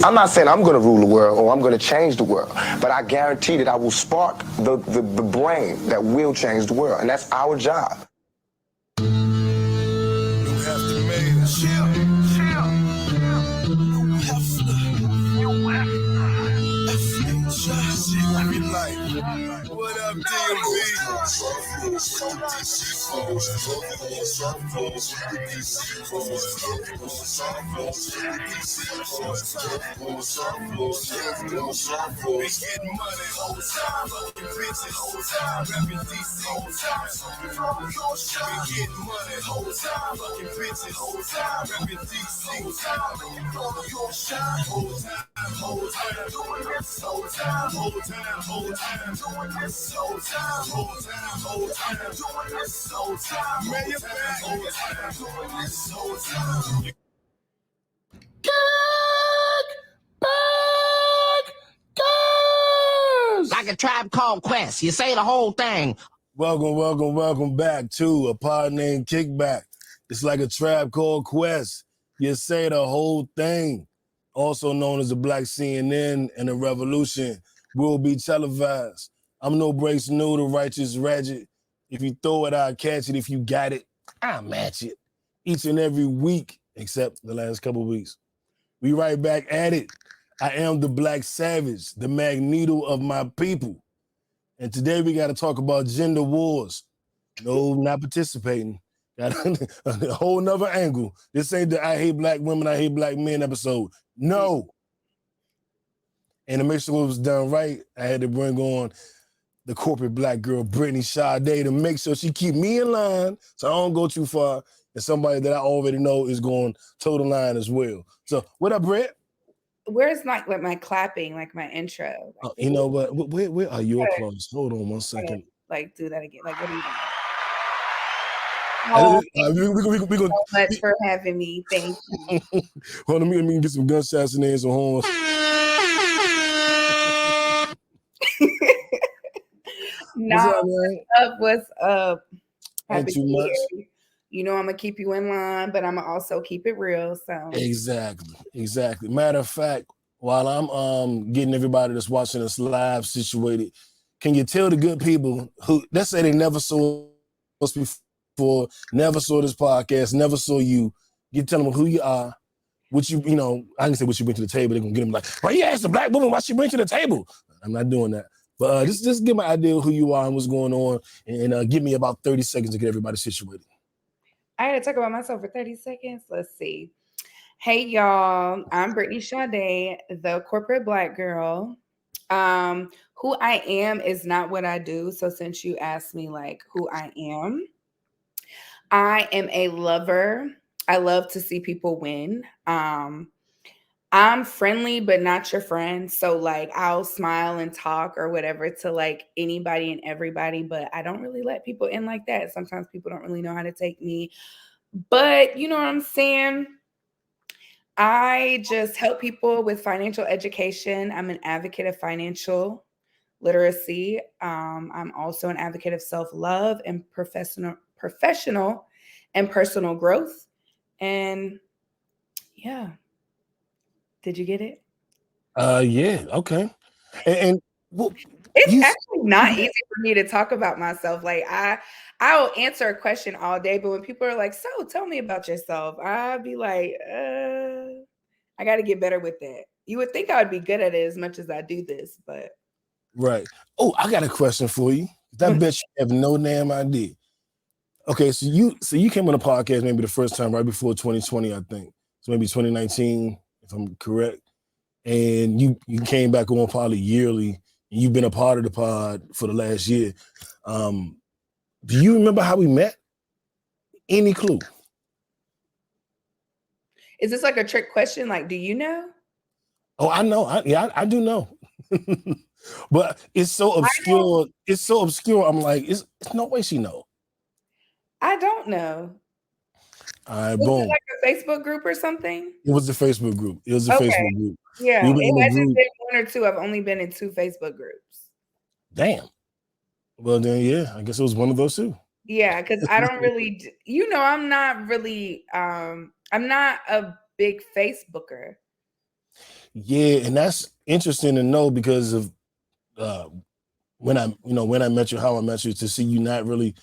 I'm not saying I'm going to rule the world or I'm going to change the world, but I guarantee that I will spark the brain that will change the world, and that's our job. You have to make it. What up, DMV? We getting money whole time, fucking bitches whole time, rapping DC whole time. We getting money whole time, fucking bitches whole time, rapping DC whole time. Whole time, whole time, whole time, doing this whole time, whole time, whole time, doing this whole time, whole time, whole time, doing this whole time, man, you're back, whole time, doing this whole time. Like a Tribe Called Quest. You say the whole thing. Welcome back to a Pod Named Kickback. It's like a Tribe Called Quest. You say the whole thing. Also known as the Black CNN and the Revolution will be televised. I'm No Breaks New, the Righteous Ratchet. If you throw it, I'll catch it. If you got it, I'll match it. Each and every week, except the last couple of weeks. We right back at it. I am the Black Savage, the Magneto of my people. And today we got to talk about gender wars. No, not participating. Got a whole nother angle. This ain't the I hate black women, I hate black men episode. No. And to make sure it was done right, I had to bring on the corporate black girl, Brittani Sade, to make sure she keep me in line so I don't go too far. And somebody that I already know is going toe the line as well. So what up, Britt? Where's like my clapping, like my intro? Like, You know what? Where are your clothes? Hold on one second. Like do that again. Like what are you doing? We So much for having me. Thank you. Hold on, let me get some gunshots in there and some horns. What's up? Ain't too much. You know I'm gonna keep you in line, but I'm gonna also keep it real. So exactly. Matter of fact, while I'm getting everybody that's watching us live situated, can you tell the good people who let's say they never saw us before, never saw this podcast, never saw you, you tell them who you are, what you know, I can say what you bring to the table, they're gonna get them like, why you ask the black woman what she bring to the table? I'm not doing that. But just give me an idea of who you are and what's going on, and give me about 30 seconds to get everybody situated. I had to talk about myself for 30 seconds. Let's see. Hey, y'all. I'm Brittani Sade, the corporate black girl. Who I am is not what I do. So since you asked me like who I am a lover. I love to see people win. I'm friendly, but not your friend. So like I'll smile and talk or whatever to like anybody and everybody, but I don't really let people in like that. Sometimes people don't really know how to take me, but you know what I'm saying? I just help people with financial education. I'm an advocate of financial literacy. I'm also an advocate of self-love and professional and personal growth. And yeah. Did you get it? Yeah, okay. And it's actually not easy for me to talk about myself. Like I'll answer a question all day, but when people are like, "So, tell me about yourself," I'll be like, I got to get better with that. You would think I would be good at it as much as I do this, but right. Oh, I got a question for you. I bet you have no damn idea. Okay, so you came on the podcast maybe the first time right before 2020, I think. So maybe 2019, if I'm correct. And you came back on probably yearly, and you've been a part of the pod for the last year. Do you remember how we met? Any clue? Is this like a trick question? Like, do you know? Oh, I know. I do know. But it's so obscure. It's so obscure. I'm like, it's no way she know. I don't know. All right, was boom. It like a Facebook group or something? It was a Facebook group. Facebook group. Yeah, I just did one or two. I've only been in 2 Facebook groups. Damn. Well, then, yeah, I guess it was one of those two. Yeah, because I don't really, I'm not really, I'm not a big Facebooker. Yeah, and that's interesting to know because of when I met you, how I met you, to see you not really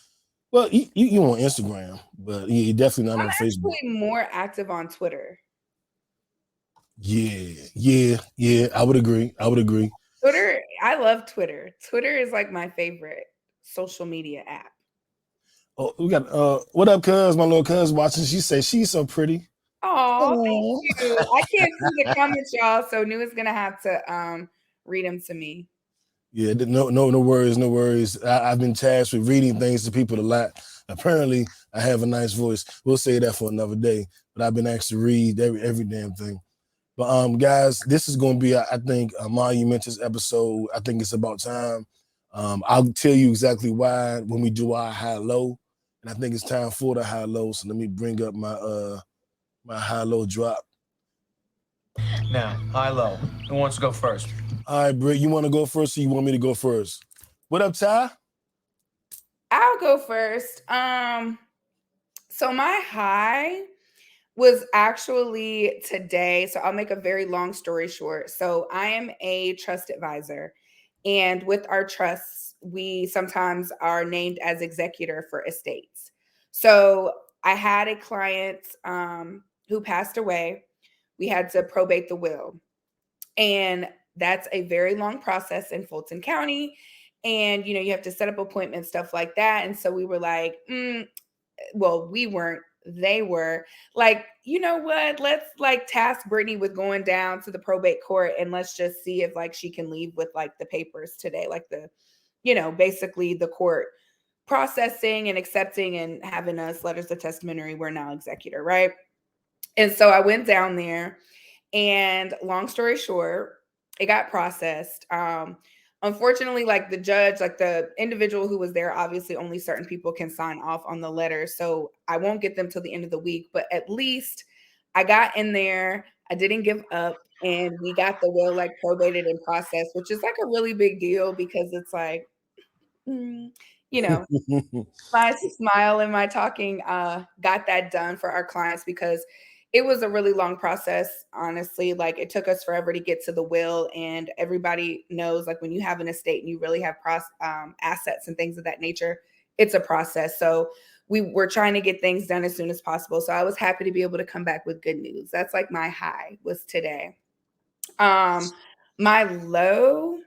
well, you on Instagram, but you're definitely not I'm on Facebook. actually more active on Twitter. Yeah. I would agree. Twitter, I love Twitter. Twitter is like my favorite social media app. Oh, we got what up, cuz? My little cuz watching. She say she's so pretty. Oh, thank Oh. you. I can't see the comments, y'all, so New is gonna have to read them to me. Yeah, no worries, no worries. I've been tasked with reading things to people a lot. Apparently, I have a nice voice. We'll say that for another day. But I've been asked to read every damn thing. But guys, this is going to be, I think, a monumentous episode. I think it's about time. I'll tell you exactly why when we do our high low, and I think it's time for the high low. So let me bring up my high low drop. Now, high low. Who wants to go first? All right, Britt, you want to go first, or you want me to go first? What up, Ty? I'll go first. So my high was actually today. So I'll make a very long story short. So I am a trust advisor, and with our trusts, we sometimes are named as executor for estates. So I had a client who passed away. We had to probate the will, and that's a very long process in Fulton County. And you have to set up appointments, stuff like that. And so we were like, well, we weren't, they were like, you know what, let's like task Brittany with going down to the probate court, and let's just see if like she can leave with like the papers today, like the basically the court processing and accepting and having us letters of testimony, we're now executor, right? And so I went down there, and long story short, it got processed. Unfortunately, like the judge, like the individual who was there, obviously only certain people can sign off on the letter. So I won't get them till the end of the week, but at least I got in there. I didn't give up, and we got the will like probated and processed, which is like a really big deal because it's like, mm, you know, my smile and my talking got that done for our clients because it was a really long process, honestly. Like it took us forever to get to the will, and everybody knows like when you have an estate and you really have assets and things of that nature, it's a process. So we were trying to get things done as soon as possible. So I was happy to be able to come back with good news. That's like my high was today. My low,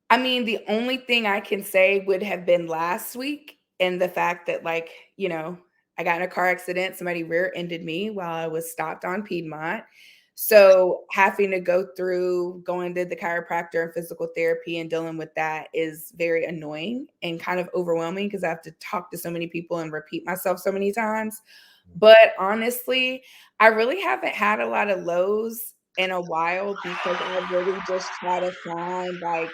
I mean, the only thing I can say would have been last week, and the fact that, like, I got in a car accident. Somebody rear-ended me while I was stopped on Piedmont. So having to go through going to the chiropractor and physical therapy and dealing with that is very annoying and kind of overwhelming because I have to talk to so many people and repeat myself so many times. But honestly, I really haven't had a lot of lows in a while because I really just try to find like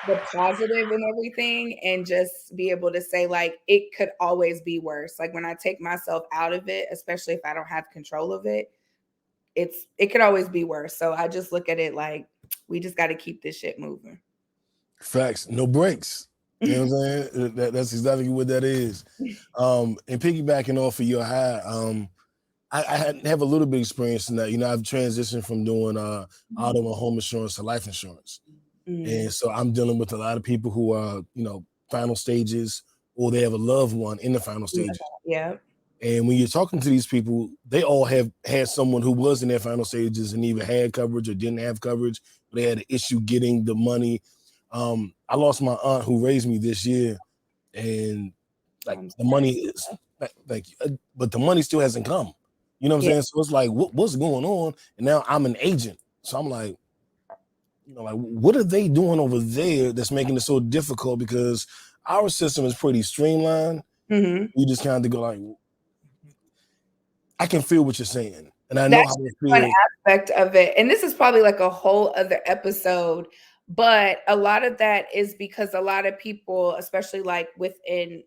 the positive in everything and just be able to say like it could always be worse. Like when I take myself out of it, especially if I don't have control of it, it could always be worse. So I just look at it like we just got to keep this shit moving. Facts, no breaks. You know what I'm saying? That's exactly what that is. And piggybacking off of your high, I have a little bit of experience in that. I've transitioned from doing auto and home insurance to life insurance. And so I'm dealing with a lot of people who are, final stages, or they have a loved one in the final stages. Yeah. And when you're talking to these people, they all have had someone who was in their final stages and either had coverage or didn't have coverage. They had an issue getting the money. I lost my aunt who raised me this year, and like the money is, thank you, but the money still hasn't come. You know what I'm saying? So it's like, what's going on? And now I'm an agent, so I'm like, like what are they doing over there that's making it so difficult? Because our system is pretty streamlined. Mm-hmm. You just kind of go like, I can feel what you're saying, and I know That's how it one feels. aspect of it. And this is probably like a whole other episode, but a lot of that is because a lot of people, especially like within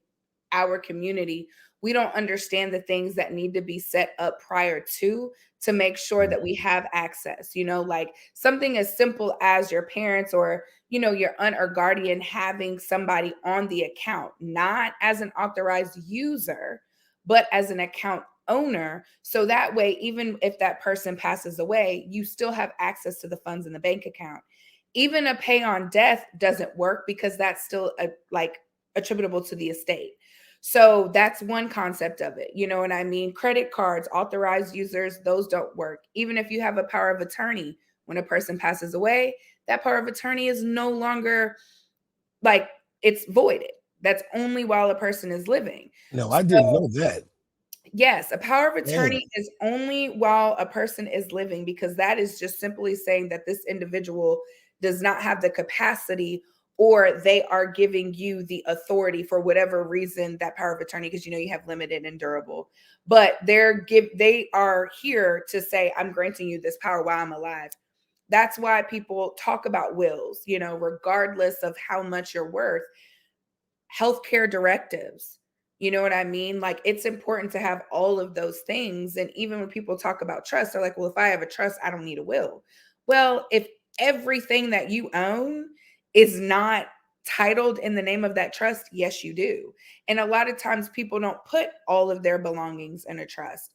our community, we don't understand the things that need to be set up prior to make sure that we have access, like something as simple as your parents or, your aunt or guardian having somebody on the account, not as an authorized user, but as an account owner. So that way, even if that person passes away, you still have access to the funds in the bank account. Even a pay on death doesn't work because that's still attributable to the estate. So that's one concept of it. You know what I mean? Credit cards, authorized users, those don't work. Even if you have a power of attorney, when a person passes away, that power of attorney is no longer it's voided. That's only while a person is living. No, I didn't know that. Yes, a power of attorney is only while a person is living, because that is just simply saying that this individual does not have the capacity, or they are giving you the authority for whatever reason, that power of attorney, because you have limited and durable, but they are here to say, I'm granting you this power while I'm alive. That's why people talk about wills, regardless of how much you're worth. Healthcare directives, you know what I mean? It's important to have all of those things. And even when people talk about trust, they're like, well, if I have a trust, I don't need a will. Well, if everything that you own is not titled in the name of that trust, yes, you do. And a lot of times people don't put all of their belongings in a trust.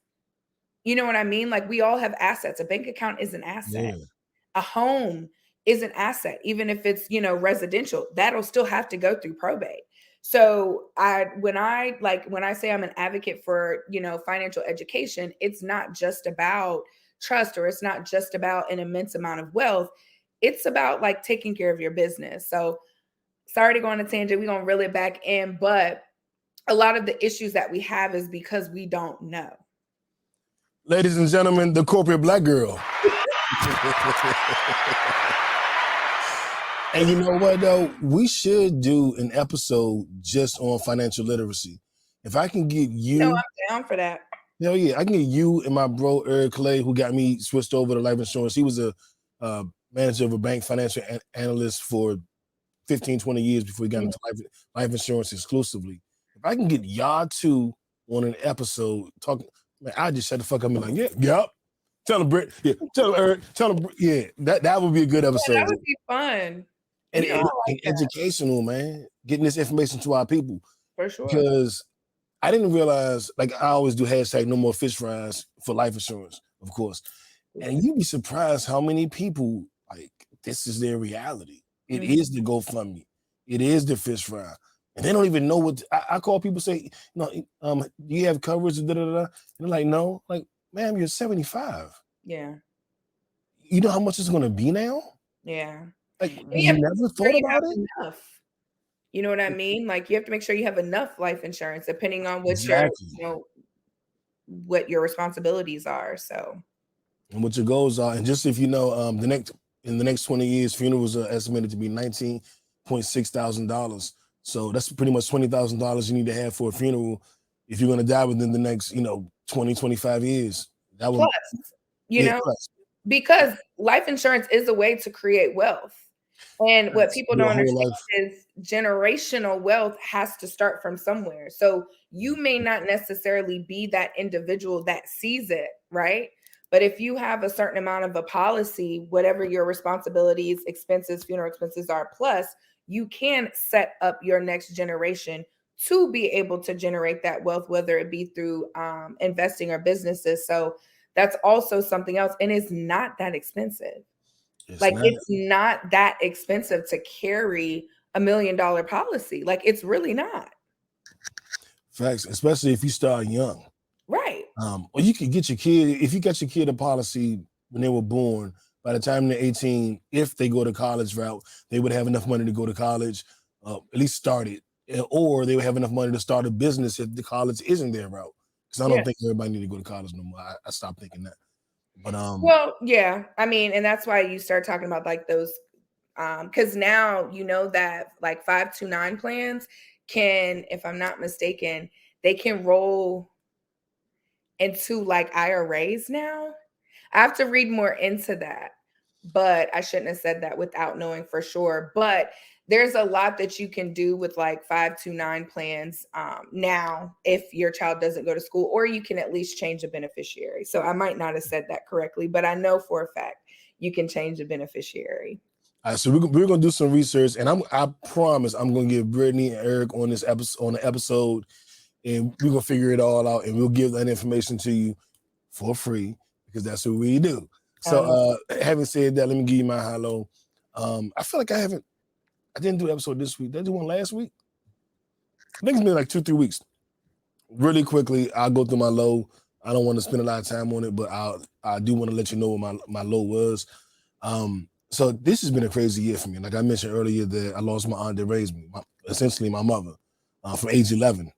You know what I mean? We all have assets. A bank account is an asset. Yeah. A home is an asset. Even if it's, residential, that'll still have to go through probate. So when I say I'm an advocate for, financial education, it's not just about trust, or it's not just about an immense amount of wealth. It's about taking care of your business. So sorry to go on a tangent. We're going to reel it back in, but a lot of the issues that we have is because we don't know. Ladies and gentlemen, the corporate black girl. And you know what, though? We should do an episode just on financial literacy. If I can get you... I'm down for that. Hell yeah. I can get you and my bro, Eric Clay, who got me switched over to life insurance. He was a manager of a bank, financial analyst for 15, 20 years before he got into life insurance exclusively. If I can get y'all two on an episode talking, man, I just shut the fuck up and be like, yep. Tell him, Britt. Yeah. Tell him, Eric. Tell him, yeah. That would be a good episode. Yeah, that would be fun. And educational, man. Getting this information to our people. For sure. Because I didn't realize, I always do hashtag no more fish fries for life insurance, of course. And you'd be surprised how many people, this is their reality. It is the GoFundMe. It is the fish fry. And they don't even know what... I call people, say, do you have coverage? Da, da, da, da. And they're like, no. Ma'am, you're 75. Yeah. You know how much it's going to be now? Yeah. You never thought about it? Enough. You know what I mean? You have to make sure you have enough life insurance, depending on what what your responsibilities are. So, and what your goals are. And just if you know, in the next 20 years, funerals are estimated to be $19.6 thousand. So that's pretty much $20,000 you need to have for a funeral if you're going to die within the next, 20, 25 years. That would, plus, because life insurance is a way to create wealth. And what people don't understand is generational wealth has to start from somewhere. So you may not necessarily be that individual that sees it, right? But if you have a certain amount of a policy, whatever your responsibilities, expenses, funeral expenses are, plus you can set up your next generation to be able to generate that wealth, whether it be through investing or businesses. So that's also something else. And it's not that expensive. It's not that expensive to carry $1 million policy. It's really not. Facts, especially if you start young. Right. Or you could get your kid, if you got your kid a policy when they were born, by the time they're 18, if they go to college route, they would have enough money to go to college, at least start it. Or they would have enough money to start a business if the college isn't their route. Because I don't think everybody need to go to college no more. I stopped thinking that. But well, yeah. I mean, and that's why you start talking about those, because now that 529 plans can, if I'm not mistaken, they can roll into IRAs now. I have to read more into that, but I shouldn't have said that without knowing for sure. But there's a lot that you can do with 529 plans now if your child doesn't go to school, or you can at least change a beneficiary. So I might not have said that correctly, but I know for a fact you can change the beneficiary. All right, so we're gonna do some research, and I promise I'm gonna get Brittany and Eric on the episode, and we're gonna figure it all out, and we'll give that information to you for free because that's what we do. So, having said that, let me give you my high low. I feel like I didn't do an episode this week. Did I do one last week? I think it's been like 2-3 weeks. Really quickly, I'll go through my low. I don't want to spend a lot of time on it, but I do want to let you know what my low was. So this has been a crazy year for me. Like I mentioned earlier, that I lost my aunt that raised me, essentially my mother, from age 11.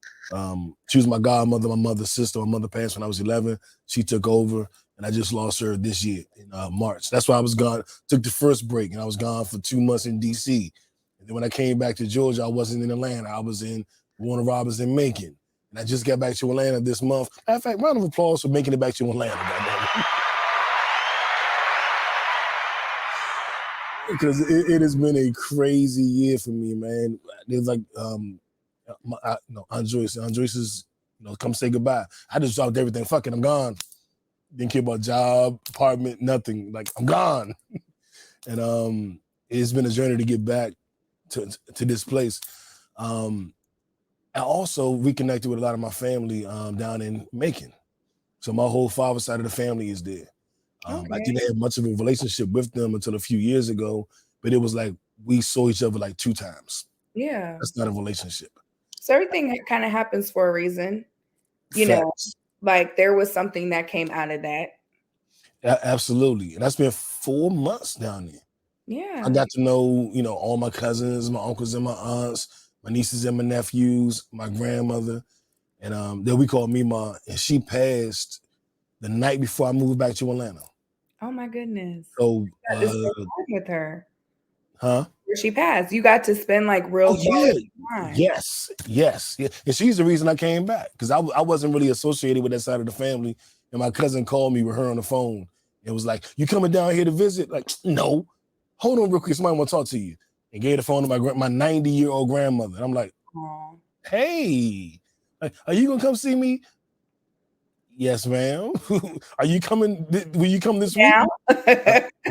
She was my godmother, my mother's sister. My mother passed when I was 11. She took over, and I just lost her this year in March. That's why I was gone. Took the first break, and I was gone for 2 months in D.C. And then when I came back to Georgia, I wasn't in Atlanta. I was in Warner Robins in Macon. And I just got back to Atlanta this month. Matter of fact, round of applause for making it back to Atlanta, goddammit. Because it has been a crazy year for me, man. There's like, Aunt Joyce. Aunt Joyce is, come say goodbye. I just dropped everything. Fuck it, I'm gone. Didn't care about job, apartment, nothing. Like, I'm gone. And it's been a journey to get back to this place. I also reconnected with a lot of my family down in Macon. So my whole father's side of the family is there. I didn't have much of a relationship with them until a few years ago, but it was like we saw each other like 2 times. Yeah. That's not a relationship. So everything kind of happens for a reason. You know, like there was something that came out of that. Absolutely. And that's been 4 months down there. Yeah. I got to know, all my cousins, my uncles and my aunts, my nieces and my nephews, my grandmother, and then we call Mima, and she passed the night before I moved back to Atlanta. Oh my goodness. So you got to spend time with her. Huh? Where she passed. You got to spend like real time. Yes. And she's the reason I came back, because I wasn't really associated with that side of the family. And my cousin called me with her on the phone and was like, "You coming down here to visit?" Like, no. Hold on real quick, somebody want to talk to you. And gave the phone to my 90-year-old grandmother. And I'm like, Aww. Hey, are you gonna come see me? Yes, ma'am. Are you coming? Will you come this week?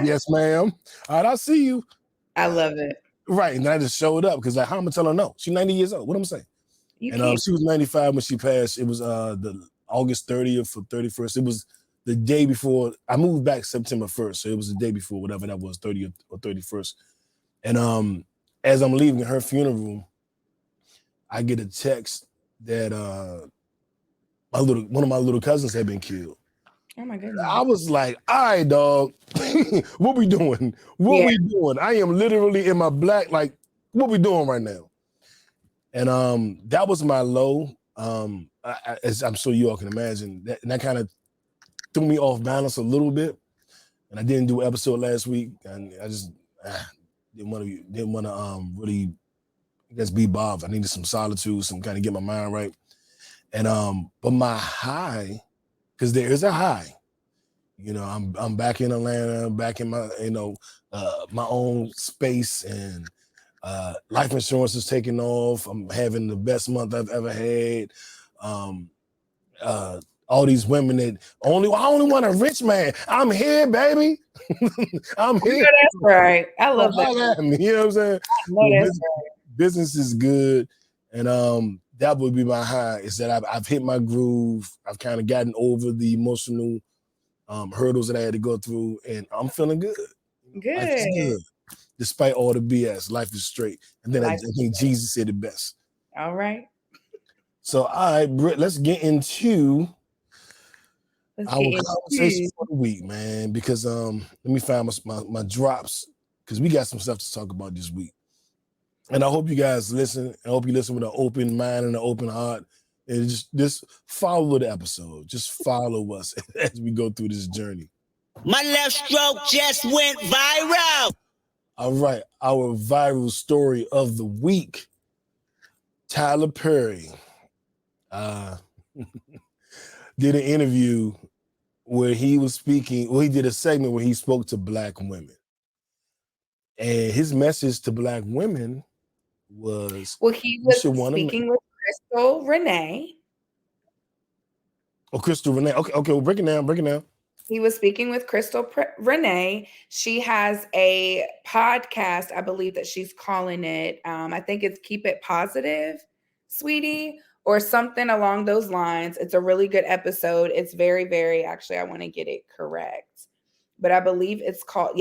Yes, ma'am. All right, I'll see you. I love it. Right, and then I just showed up because how am I gonna tell her no? She's 90 years old. What am I saying? She was 95 when she passed. It was the August 30th or 31st. It was the day before. I moved back September 1st, so it was the day before, whatever that was, 30th or 31st. And as I'm leaving her funeral, I get a text that one of my little cousins had been killed. Oh my goodness. I was like, all right, dog, what we doing? What we doing? I am literally in my black, like, what we doing right now? And that was my low. As I'm sure you all can imagine, that kind of threw me off balance a little bit. And I didn't do an episode last week, and I just didn't want to really, I guess, be bothered. I needed some solitude, some kind of get my mind right. And but my high, because there is a high, I'm back in Atlanta, back in my my own space, and life insurance is taking off. I'm having the best month I've ever had. All these women that I only want a rich man. I'm here, baby. I'm here. That's right. I love that. You know what I'm saying? That's right. Business is good, and that would be my high. Is that I've hit my groove. I've kind of gotten over the emotional hurdles that I had to go through, and I'm feeling good. Good. Life is good. Despite all the BS, life is straight. And then I think Jesus said it best. All right. So, all right, Britt, let's get into our conversation for the week, man. Because let me find my drops, because we got some stuff to talk about this week. And I hope you guys listen. I hope you listen with an open mind and an open heart. And just follow the episode. Just follow us as we go through this journey. My left stroke just went viral. All right, our viral story of the week. Tyler Perry did an interview where he was speaking. Well, he did a segment where he spoke to Black women. And his message to Black women was... Well, he was speaking with Crystal Renee. Oh, Crystal Renee. Okay, well, break it down. He was speaking with Crystal Renee. She has a podcast, I believe that she's calling it. I think it's Keep It Positive, Sweetie, or something along those lines. It's a really good episode. It's very, very, actually, I want to get it correct, but I believe it's called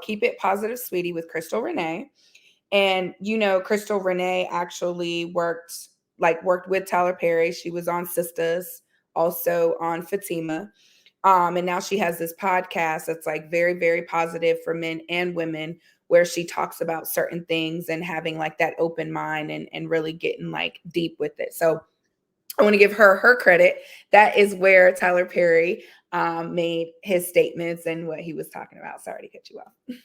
Keep It Positive, Sweetie with Crystal Renee. And, Crystal Renee actually worked with Tyler Perry. She was on Sisters, also on Fatima. And now she has this podcast that's like very, very positive for men and women, where she talks about certain things and having like that open mind and really getting like deep with it. So I want to give her credit. That is where Tyler Perry made his statements and what he was talking about. Sorry to cut you off.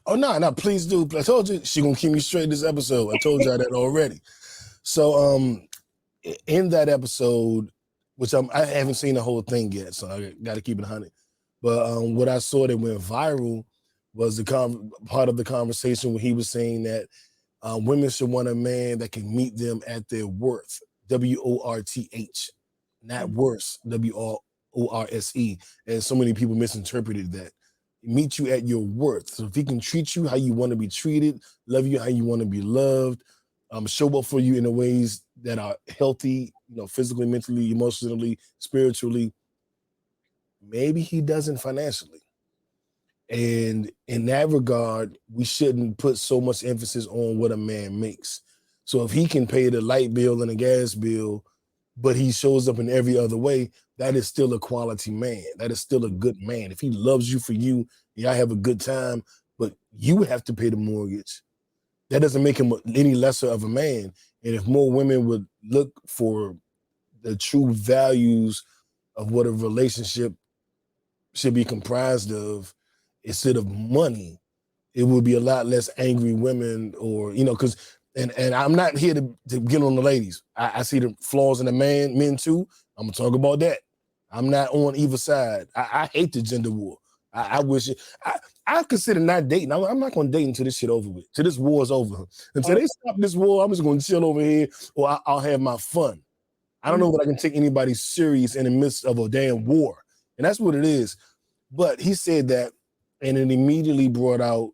Oh, no, please do. I told you she gonna keep me straight this episode. I told y'all that already. So in that episode, which I haven't seen the whole thing yet, so I got to keep it 100. But what I saw that went viral was the part of the conversation where he was saying that women should want a man that can meet them at their worth, WORTH, not worse, WORSE. And so many people misinterpreted that. Meet you at your worth. So if he can treat you how you want to be treated, love you how you want to be loved, show up for you in the ways that are healthy, physically, mentally, emotionally, spiritually, maybe he doesn't financially. And in that regard, we shouldn't put so much emphasis on what a man makes. So if he can pay the light bill and the gas bill, but he shows up in every other way, that is still a quality man. That is still a good man. If he loves you for you, y'all have a good time, but you have to pay the mortgage, that doesn't make him any lesser of a man. And if more women would look for the true values of what a relationship should be comprised of, instead of money, it would be a lot less angry women, or, because, and I'm not here to get on the ladies. I see the flaws in the men too. I'm gonna talk about that. I'm not on either side. I hate the gender war. I wish I consider not dating. I'm not gonna date until this shit over with, till this war is over. Until they stop this war, I'm just gonna chill over here, or I'll have my fun. I don't know that I can take anybody serious in the midst of a damn war. And that's what it is. But he said that, and it immediately brought out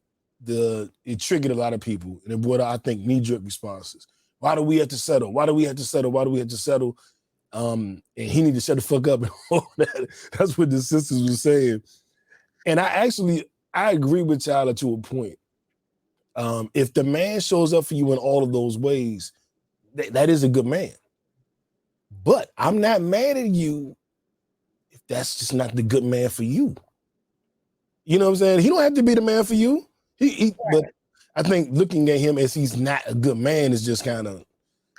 it triggered a lot of people, and it brought out, I think, knee-jerk responses. Why do we have to settle? Why do we have to settle? Why do we have to settle? And he need to shut the fuck up and all that. That's what the sisters were saying. And I agree with Tyler to a point. If the man shows up for you in all of those ways, that is a good man. But I'm not mad at you if that's just not the good man for you. You know what I'm saying? He don't have to be the man for you. But I think looking at him as he's not a good man is just kind of,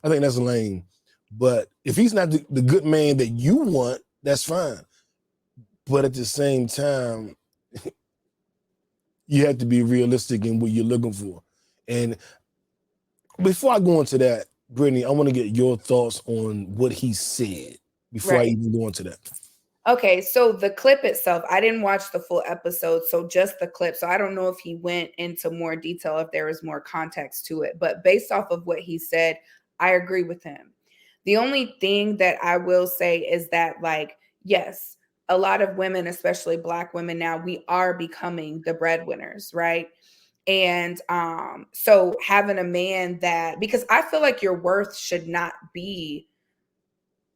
I think that's lame. But if he's not the good man that you want, that's fine. But at the same time, you have to be realistic in what you're looking for. And before I go into that, Brittany, I want to get your thoughts on what he said before I even go into that. Okay, so the clip itself, I didn't watch the full episode, so just the clip. So I don't know if he went into more detail, if there was more context to it. But based off of what he said, I agree with him. The only thing that I will say is that, like, yes, a lot of women, especially Black women now, we are becoming the breadwinners, right? And so having a man that, because I feel like your worth should not be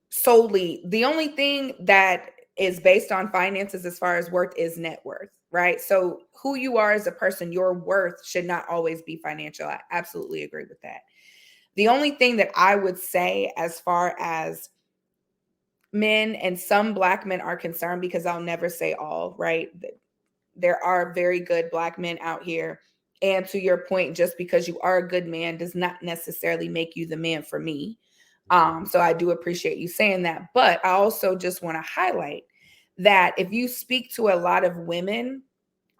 solely, the only thing that is based on finances as far as worth is net worth, right? So who you are as a person, your worth should not always be financial. I absolutely agree with that. The only thing that I would say as far as men and some Black men are concerned, because I'll never say all, right? There are very good Black men out here. And to your point, just because you are a good man does not necessarily make you the man for me. So I do appreciate you saying that. But I also just want to highlight that if you speak to a lot of women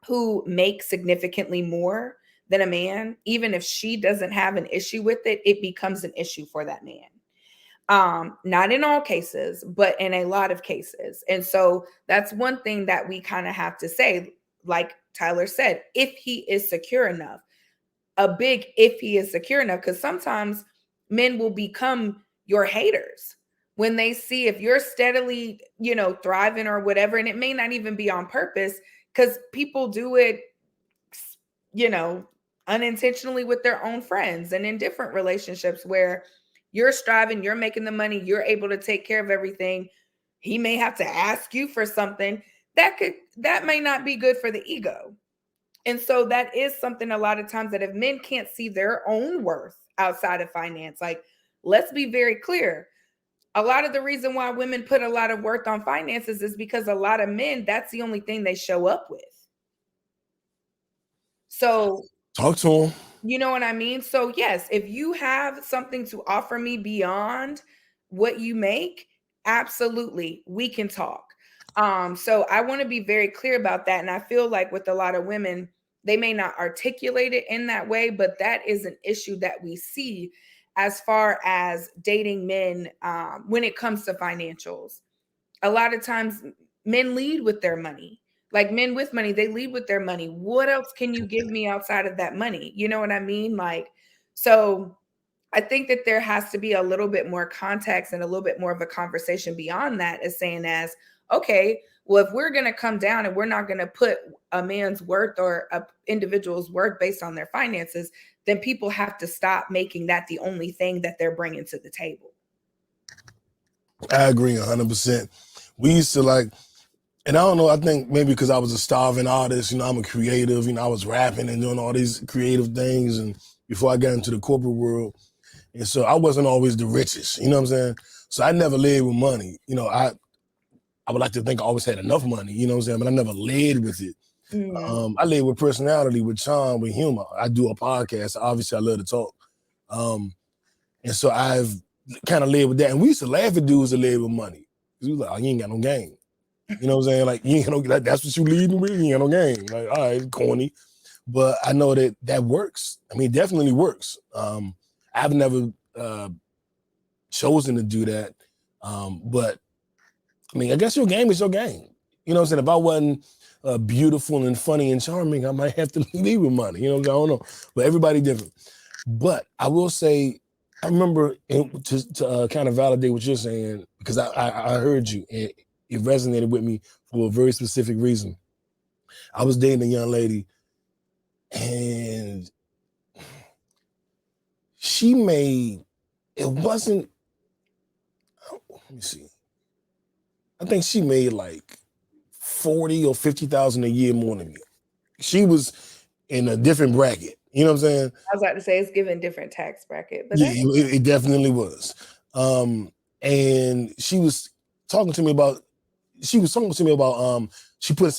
who make significantly more than a man, even if she doesn't have an issue with it, it becomes an issue for that man. Not in all cases, but in a lot of cases. And so that's one thing that we kind of have to say, like Tyler said, if he is secure enough, if he is secure enough, because sometimes men will become your haters when they see if you're steadily, thriving or whatever. And it may not even be on purpose, because people do it, unintentionally with their own friends and in different relationships where You're striving, you're making the money, you're able to take care of everything. He may have to ask you for something that may not be good for the ego. And so that is something a lot of times that if men can't see their own worth outside of finance, like, let's be very clear. A lot of the reason why women put a lot of worth on finances is because a lot of men, that's the only thing they show up with. So Talk to him. you know what I mean? So yes, if you have something to offer me beyond what you make, absolutely, we can talk. So I want to be very clear about that. And I feel like with a lot of women, they may not articulate it in that way, but that is an issue that we see as far as dating men when it comes to financials. A lot of times men lead with their money. Like men with money, they lead with their money. What else can you give me outside of that money? You know what I mean? Like, so I think that there has to be a little bit more context and a little bit more of a conversation beyond that, as saying as, okay, well, if we're going to come down and we're not going to put a man's worth or an individual's worth based on their finances, then people have to stop making that the only thing that they're bringing to the table. I agree 100%. We used to like, and I don't know, I think maybe because I was a starving artist, I'm a creative, I was rapping and doing all these creative things and before I got into the corporate world. And so I wasn't always the richest, you know what I'm saying? So I never led with money. I would like to think I always had enough money, you know what I'm saying? But I never led with it. I led with personality, with charm, with humor. I do a podcast. Obviously, I love to talk. And so I've kind of led with that. And we used to laugh at dudes that led with money. We was like, oh, you ain't got no game. You know what I'm saying? Like, you ain't got no, that's what you leading with? You ain't got no game. Like, all right, corny. But I know that works. I mean, it definitely works. I've never chosen to do that. But I mean, I guess your game is your game. You know what I'm saying? If I wasn't beautiful and funny and charming, I might have to lead with money. I don't know. But everybody different. But I will say, I remember to kind of validate what you're saying, because I heard you and it resonated with me for a very specific reason. I was dating a young lady and she made, it wasn't, let me see. I think she made like 40 or 50,000 a year more than me. She was in a different bracket. You know what I'm saying? I was about to say it's given different tax bracket, but yeah, it definitely was. And she was talking to me about, she puts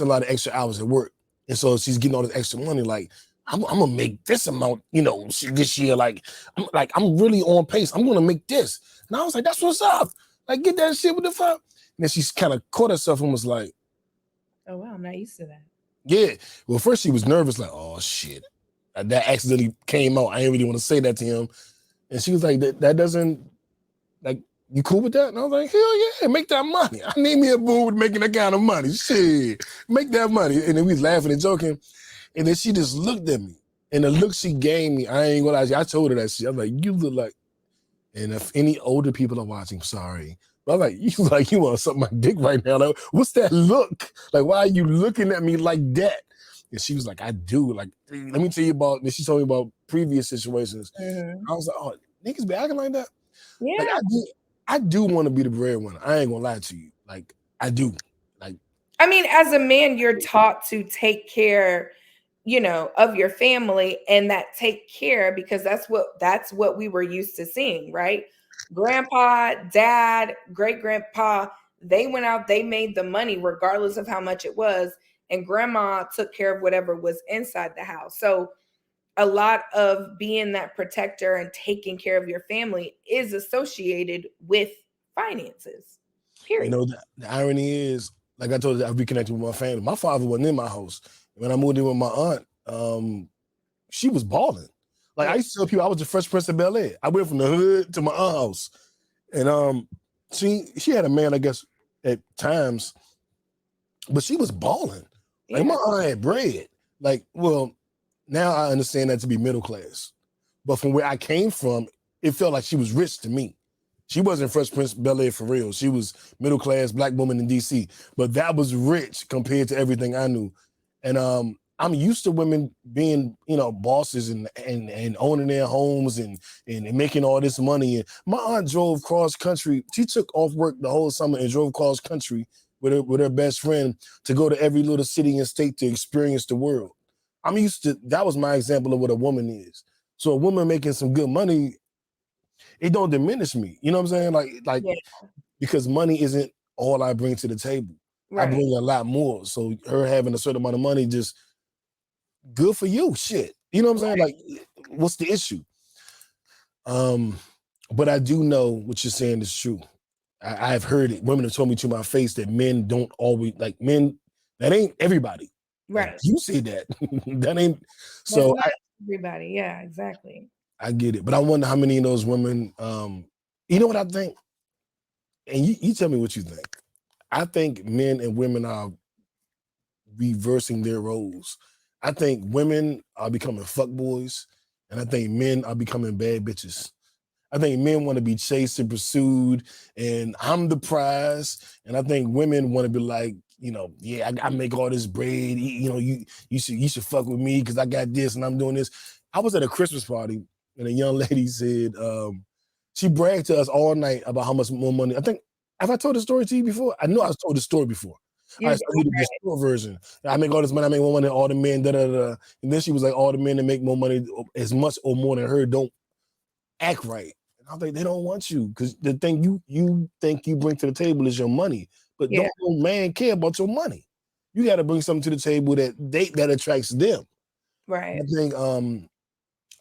in a lot of extra hours at work. And so she's getting all this extra money. Like, I'm gonna make this amount, this year. I'm really on pace. I'm gonna make this. And I was like, that's what's up. Like, get that shit with the fuck. And then she's kind of caught herself and was like, oh wow, I'm not used to that. Yeah. Well, first she was nervous, like, oh shit. That accidentally came out. I didn't really want to say that to him. And she was like, that doesn't, like, you cool with that? And I was like, hell yeah, make that money. I need me a boo with making that kind of money. Shit, make that money. And then we was laughing and joking. And then she just looked at me. And the look she gave me, I ain't gonna lie to you, I told her that shit. I was like, you look like, and if any older people are watching, sorry. But I'm like, you want to suck my dick right now. Like, what's that look? Like, why are you looking at me like that? And she was like, I do. Like, let me tell you about, and she told me about previous situations. I was like, oh, niggas be acting like that? Yeah. Like, I do want to be the breadwinner. I ain't gonna lie to you. Like, I do. Like, I mean, as a man, you're taught to take care, of your family, and that take care, because that's what we were used to seeing, right? Grandpa, dad, great grandpa, they went out, they made the money regardless of how much it was, and grandma took care of whatever was inside the house. So a lot of being that protector and taking care of your family is associated with finances, period. The irony is, like I told you, I reconnected with my family. My father wasn't in my house. When I moved in with my aunt, she was balling. Like, I used to tell people I was the Fresh Prince of Bel-Air. I went from the hood to my aunt's house. And she had a man, I guess, at times, but she was balling. Like, my aunt had bread. Like, well, now I understand that to be middle class. But from where I came from, it felt like she was rich to me. She wasn't Fresh Prince of Bel-Air for real. She was middle class black woman in DC. But that was rich compared to everything I knew. And I'm used to women being, bosses and owning their homes and making all this money. And my aunt drove cross country. She took off work the whole summer and drove cross country with her best friend to go to every little city and state to experience the world. I'm used to, that was my example of what a woman is. So a woman making some good money, it don't diminish me. You know what I'm saying? Like Yeah. because money isn't all I bring to the table. I Right. bring a lot more. So her having a certain amount of money, just good for you. Shit. You know what I'm saying? Like, what's the issue? But I do know what you're saying is true. I've heard it. Women have told me to my face that men don't always like men. That ain't everybody. Right. Like, you say that. That ain't. That's So not everybody. Yeah, exactly. I get it. But I wonder how many of those women, you know what I think? And you tell me what you think. I think men and women are reversing their roles. I think women are becoming fuckboys, and I think men are becoming bad bitches. I think men want to be chased and pursued, and I'm the prize. And I think women want to be like, yeah, I make all this bread. You should fuck with me because I got this and I'm doing this. I was at a Christmas party, and a young lady said, she bragged to us all night about how much more money. I think, have I told the story to you before? I know I told the story before. All right, so I'll give you the store version. I make all this money, I make more money than all the men, da-da-da. And then she was like, all the men that make more money, as much or more than her, don't act right. And I was like, they don't want you, because the thing you think you bring to the table is your money. But don't no man care about your money. You got to bring something to the table that attracts them. Right. I think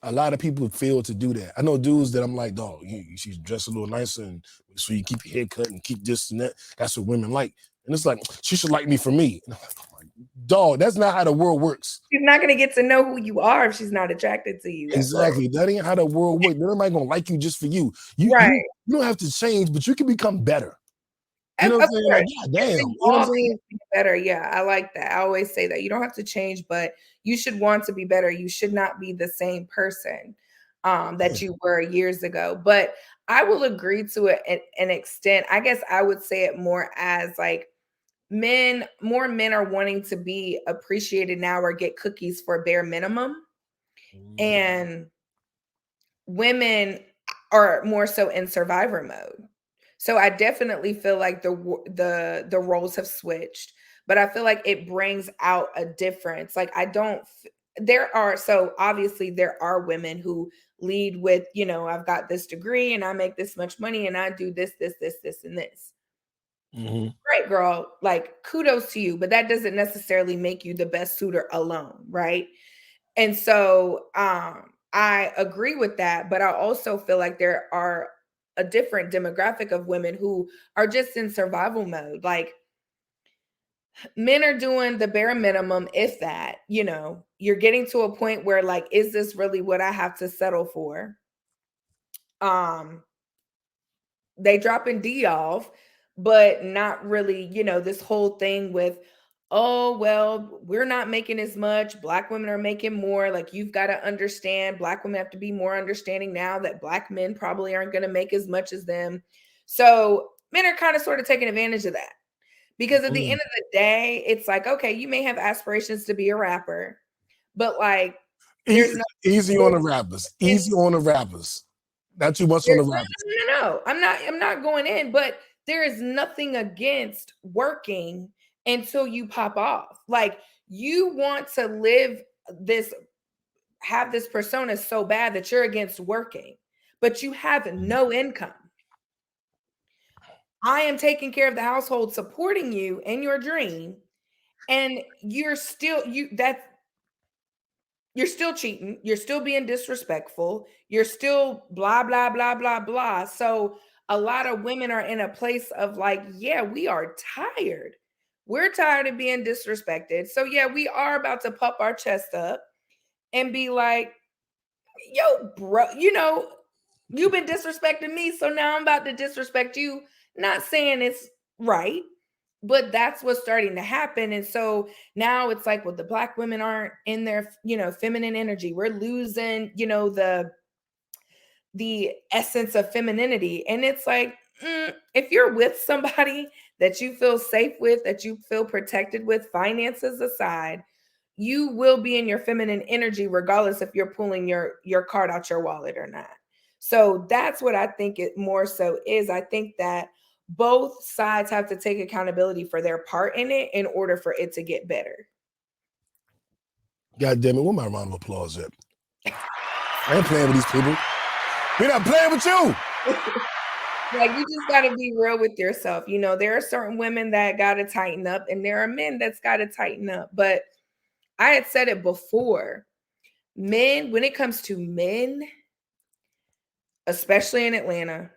a lot of people fail to do that. I know dudes that I'm like, dog, you should dress a little nicer, and so you keep your hair cut and keep this and that. That's what women like. And it's like, she should like me for me. And I'm like, oh, dog, that's not how the world works. She's not going to get to know who you are if she's not attracted to you. Exactly. That ain't how the world works. Nobody going to like you just for you. You don't have to change, but you can become better. You know what I'm saying? Like, yeah, damn. You know what I'm saying? Better. Yeah, I like that. I always say that. You don't have to change, but you should want to be better. You should not be the same person that you were years ago. But I will agree to it an extent. I guess I would say it more as like more men are wanting to be appreciated now or get cookies for bare minimum. And women are more so in survivor mode. So I definitely feel like the roles have switched, but I feel like it brings out a difference. Like obviously there are women who lead with, I've got this degree and I make this much money and I do this, this, this, this, and this. Mm-hmm. Great, girl. Like, kudos to you, but that doesn't necessarily make you the best suitor alone, right? And so I agree with that, but I also feel like there are a different demographic of women who are just in survival mode. Like, men are doing the bare minimum, if that, you're getting to a point where like, is this really what I have to settle for? They dropping D off, but not really, this whole thing with, oh, well, we're not making as much. Black women are making more. Like, you've got to understand, Black women have to be more understanding now that Black men probably aren't going to make as much as them. So men are kind of sort of taking advantage of that, because at the end of the day, it's like, okay, you may have aspirations to be a rapper, but like, there's easy on the rappers. Easy on the rappers. Not too much on the rappers. No. I'm not going in, but there is nothing against working until you pop off. Like, you want to have this persona so bad that you're against working, but you have no income. I am taking care of the household, supporting you in your dream, and you're still cheating. You're still being disrespectful. You're still blah, blah, blah, blah, blah. So a lot of women are in a place of like, yeah, we are tired. We're tired of being disrespected. So yeah, we are about to puff our chest up and be like, yo, bro, you've been disrespecting me. So now I'm about to disrespect you. Not saying it's right, but that's what's starting to happen. And so now it's like, well, the Black women aren't in their, feminine energy. We're losing, the essence of femininity. And it's like, if you're with somebody that you feel safe with, that you feel protected with, finances aside, you will be in your feminine energy regardless if you're pulling your card out your wallet or not. So that's what I think it more so is. I think that both sides have to take accountability for their part in it in order for it to get better. God damn it, where my round of applause at? I ain't playing with these people. We're not playing with you. Like, you just got to be real with yourself. You know, there are certain women that got to tighten up and there are men that's got to tighten up. But I had said it before. Men, when it comes to men, especially in Atlanta,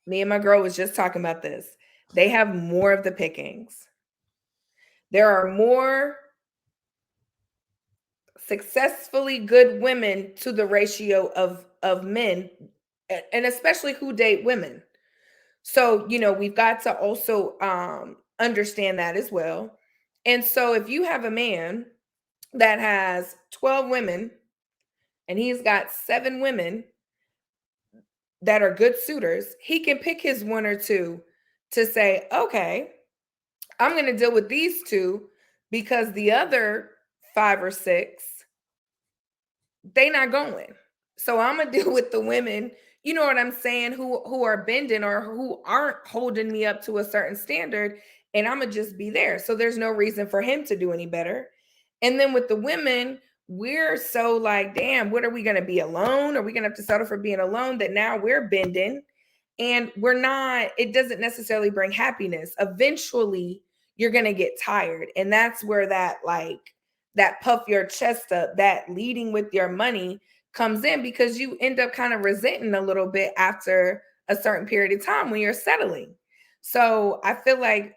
me and my girl was just talking about this. They have more of the pickings. There are more successfully good women to the ratio of men, and especially who date women. So, you know, we've got to also understand that as well. And so if you have a man that has 12 women and he's got 7 women that are good suitors, he can pick his one or two to say, okay, I'm going to deal with these 2 because the other 5 or 6, they not going. So I'm going to deal with the women, you know what I'm saying, who are bending or who aren't holding me up to a certain standard, and I'm going to just be there. So there's no reason for him to do any better. And then with the women, we're so like, damn, what are we going to be alone? Are we going to have to settle for being alone that now we're bending and we're not, it doesn't necessarily bring happiness. Eventually you're going to get tired. And that's where that puff your chest up, that leading with your money comes in, because you end up kind of resenting a little bit after a certain period of time when you're settling. So I feel like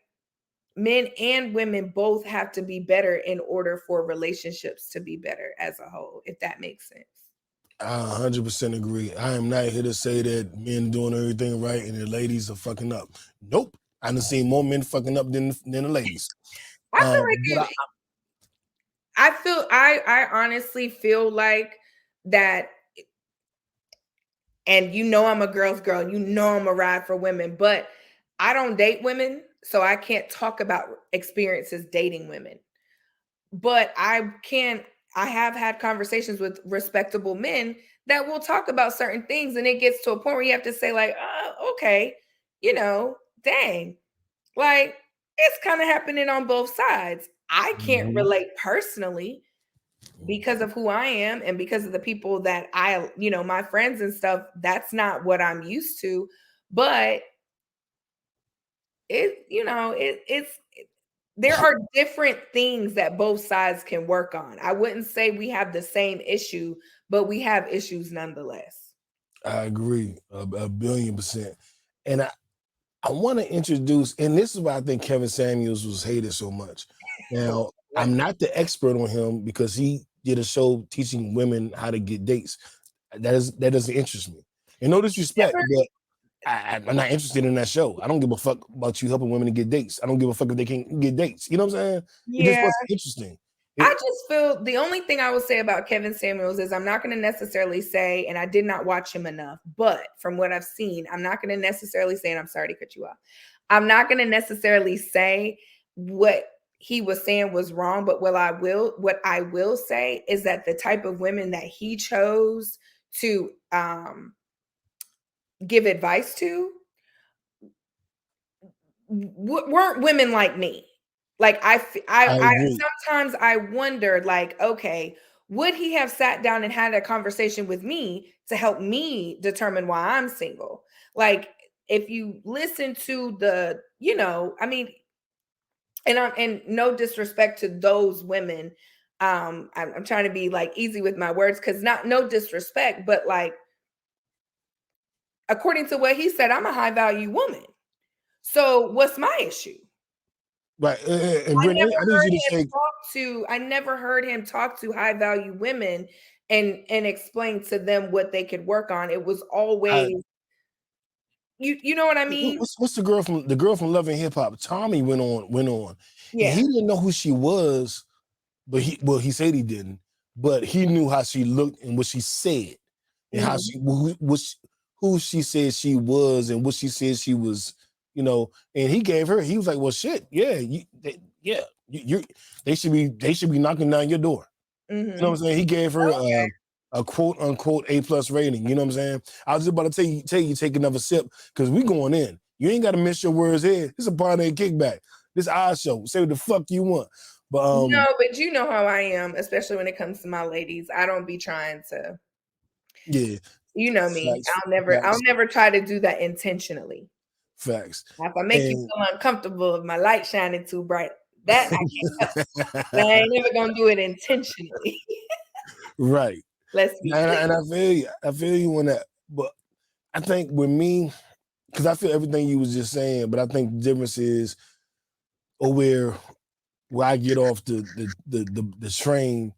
men and women both have to be better in order for relationships to be better as a whole, if that makes sense. I 100% agree. I am not here to say that men doing everything right and the ladies are fucking up. Nope. I done seen more men fucking up than the ladies. I feel like I honestly feel like that, and you know I'm a girl's girl, you know I'm a ride for women, but I don't date women, so I can't talk about experiences dating women. But I have had conversations with respectable men that will talk about certain things, and it gets to a point where you have to say like, okay, you know, dang, like it's kind of happening on both sides. I can't relate personally because of who I am and because of the people that I, you know, my friends and stuff. That's not what I'm used to, but there are different things that both sides can work on. I wouldn't say we have the same issue, but we have issues nonetheless. I agree a billion percent. And I want to introduce, and this is why I think Kevin Samuels was hated so much. Now, I'm not the expert on him because he did a show teaching women how to get dates. That doesn't interest me. And no disrespect, but I'm not interested in that show. I don't give a fuck about you helping women to get dates. I don't give a fuck if they can't get dates. You know what I'm saying? Yeah. It just wasn't interesting. I just feel the only thing I will say about Kevin Samuels is I'm not going to necessarily say, and I did not watch him enough, but from what I've seen, I'm not going to necessarily say, and I'm sorry to cut you off, I'm not going to necessarily say what he was saying was wrong, but what I will say is that the type of women that he chose to give advice to weren't women like me. Like I sometimes I wondered, like, okay, would he have sat down and had a conversation with me to help me determine why I'm single? Like, if you listen to the, you know, I mean, and no disrespect to those women, I'm trying to be like easy with my words, because no disrespect, but like, according to what he said, I'm a high value woman. So what's my issue? Right. And Brittany, I never heard him talk to high value women and explain to them what they could work on. It was always, you know what I mean? What's the girl from Love and Hip Hop? Tommy went on. Yeah. And he didn't know who she was, but he said he didn't, but he knew how she looked and what she said and how who she said she was and what she said she was, you know, and he was like, well, shit, yeah, they should be knocking down your door. You know what I'm saying? He gave her a quote unquote A+ rating. You know what I'm saying? I was just about to tell you take another sip because we going in. You ain't got to miss your words here. This is a Pod Named Kickback. This our show. Say what the fuck you want. But no, but you know how I am, especially when it comes to my ladies. I don't be trying to. Yeah. You know me. Facts. I'll never try to do that intentionally. Facts. Now, if I make you feel uncomfortable, if my light shining too bright, that I can't help. But I ain't never gonna do it intentionally. Right. Let's be clear. And I feel you on that. But I think with me, because I feel everything you was just saying, but I think the difference is where I get off the train,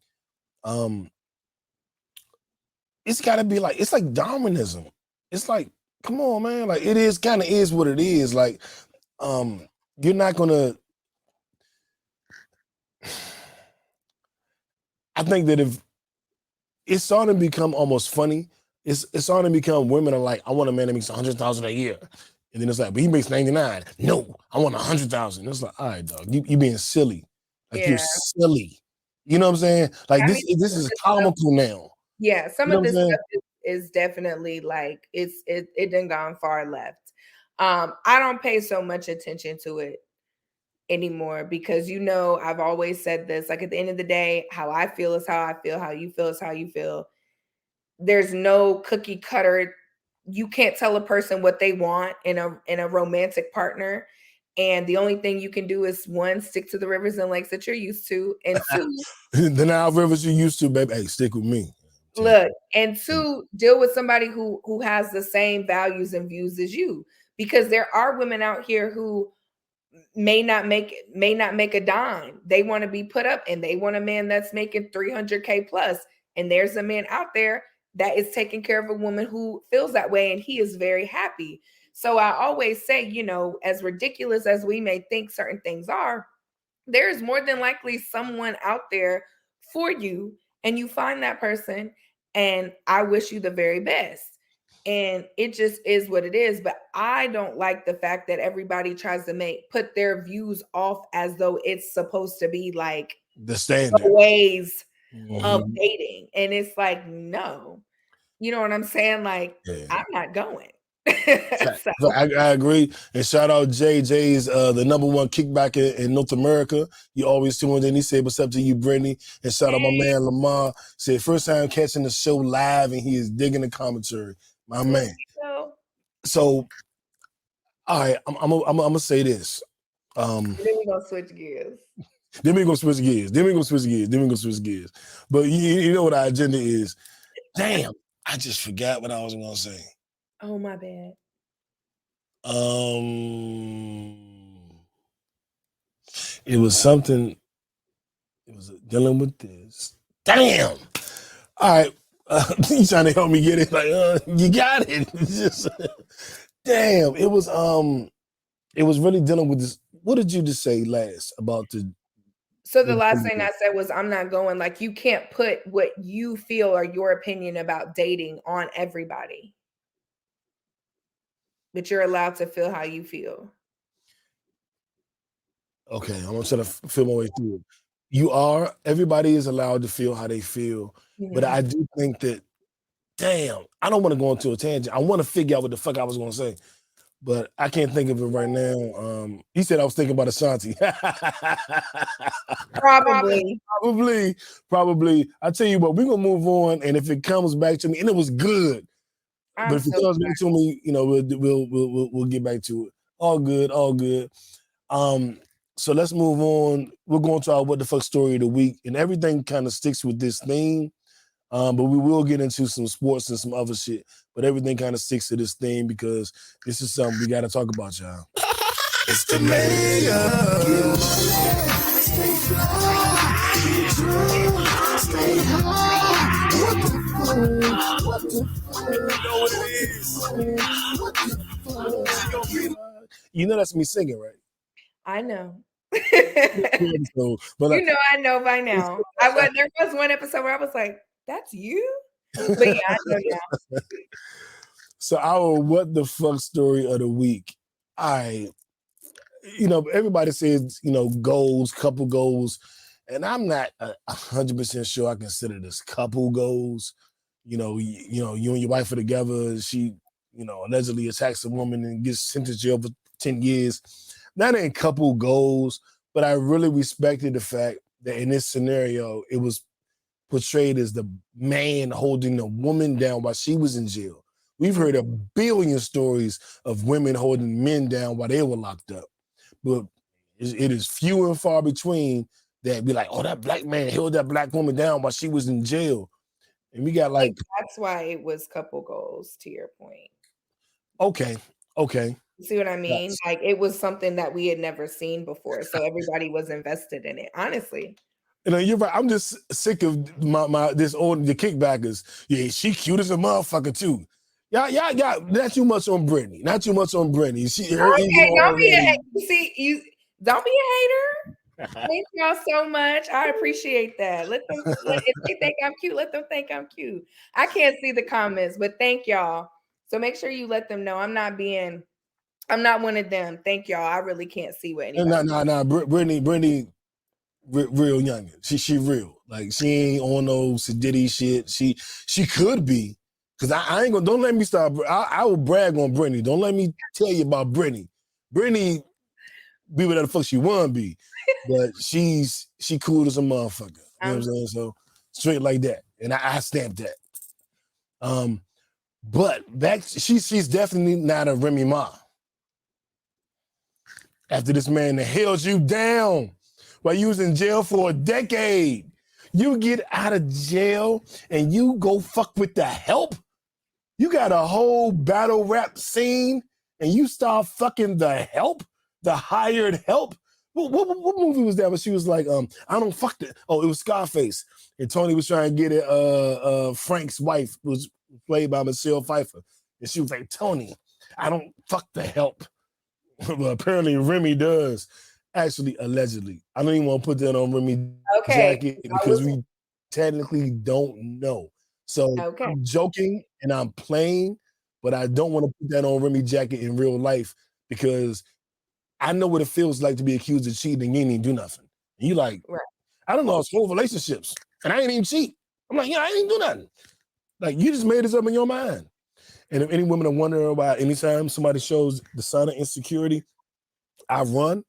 it's gotta be like, it's like Darwinism. It's like, come on, man. Like it is kind of is what it is. Like, you're not gonna. I think that if it's starting to become almost funny, it's starting to become women are like, I want a man that makes 100,000 a year. And then it's like, but he makes 99. No, I want 100,000. It's like, all right, dog, you being silly. Like you're silly. You know what I'm saying? Like this is comical now. Yeah, some of this stuff is definitely like it done gone far left. I don't pay so much attention to it anymore because I've always said this, like at the end of the day, how I feel is how I feel, how you feel is how you feel. There's no cookie cutter. You can't tell a person what they want in a romantic partner. And the only thing you can do is one, stick to the rivers and lakes that you're used to. And two, the Nile rivers you're used to, baby. Hey, stick with me. Look, and two, deal with somebody who has the same values and views as you. Because there are women out here who may not make a dime. They want to be put up and they want a man that's making 300K plus. And there's a man out there that is taking care of a woman who feels that way and he is very happy. So I always say, as ridiculous as we may think certain things are, there's more than likely someone out there for you, and you find that person, and I wish you the very best. And it just is what it is. But I don't like the fact that everybody tries to put their views off as though it's supposed to be like the standard ways of dating. And it's like, no, you know what I'm saying? Like, I'm not going. So I agree. And shout out Jay. Jay's the #1 kickback in North America. You always tuned in. He said, what's up to you, Brittany? And shout out my man Lamar. Said first time catching the show live and he is digging the commentary. My man. So all right, I'm gonna say this. Then we're gonna switch gears. Then we're gonna switch gears. But you know what our agenda is. Damn, I just forgot what I was gonna say. Oh, my bad. It was something. It was dealing with this. Damn. All right. You trying to help me get it? Like, you got it. Just, damn. It was really dealing with this. What did you just say last about the? So the last thing I said was, I'm not going. Like, you can't put what you feel or your opinion about dating on everybody. But you're allowed to feel how you feel. Okay, I'm gonna try to feel my way through it. Everybody is allowed to feel how they feel, but I do think that, damn, I don't want to go into a tangent. I want to figure out what the fuck I was gonna say, but I can't think of it right now. He said I was thinking about Ashanti. Probably. I tell you what, we're gonna move on, and if it comes back to me, and it was good. But if it comes back to me, we'll get back to it. All good. So let's move on. We're going to our what the fuck story of the week, and everything kind of sticks with this theme. But we will get into some sports and some other shit. But everything kind of sticks to this theme because this is something we got to talk about, y'all. It's the mayor. Stay high. What the fuck? You know that's me singing, right? I know. But I know by now. There was one episode where I was like, that's you? But yeah, I know now. So our what the fuck story of the week. everybody says, goals, couple goals, and I'm not 100% sure I consider this couple goals. You and your wife are together. She, allegedly attacks a woman and gets sentenced to jail for 10 years. That ain't couple goals, but I really respected the fact that in this scenario, it was portrayed as the man holding the woman down while she was in jail. We've heard a billion stories of women holding men down while they were locked up. But it is few and far between that be like, oh, that black man held that black woman down while she was in jail. And we got like... That's why it was couple goals, to your point. Okay. See what I mean? Yes. Like, it was something that we had never seen before. So everybody was invested in it, honestly. You're right. I'm just sick of the kickbackers. Yeah, she cute as a motherfucker too. Yeah. Not too much on Brittany. Don't be don't be a hater. Thank y'all so much. I appreciate that. If they think I'm cute, let them think I'm cute. I can't see the comments, but thank y'all. So make sure you let them know I'm not one of them. Thank y'all. I really can't see what anybody. No. Brittany, real young. She real. Like, she ain't on no Sadiddy shit. She could be. Cause I ain't gonna. Don't let me stop. I will brag on Brittany. Don't let me tell you about Brittany. Brittany be whatever the fuck she wanna be, but she cool as a motherfucker. You know what I'm saying? So straight like that, and I stamp that. But she's definitely not a Remy Ma. After this man that held you down while you was in jail for a decade, you get out of jail and you go fuck with the help. You got a whole battle rap scene and you start fucking the help, the hired help. What movie was that? When she was like, I don't fuck that. Oh, it was Scarface. And Tony was trying to get it. Frank's wife was played by Michelle Pfeiffer. And she was like, Tony, I don't fuck the help. Well, apparently Remy does. Actually, allegedly. I don't even want to put that on Remy jacket because we technically don't know. So I'm joking and I'm playing, but I don't want to put that on Remy jacket in real life because I know what it feels like to be accused of cheating and you ain't even do nothing. And you like, right. I done lost whole relationships and I ain't even cheat. I'm like, I ain't do nothing. Like, you just made this up in your mind. And if any women are wondering about anytime somebody shows the sign of insecurity, I run.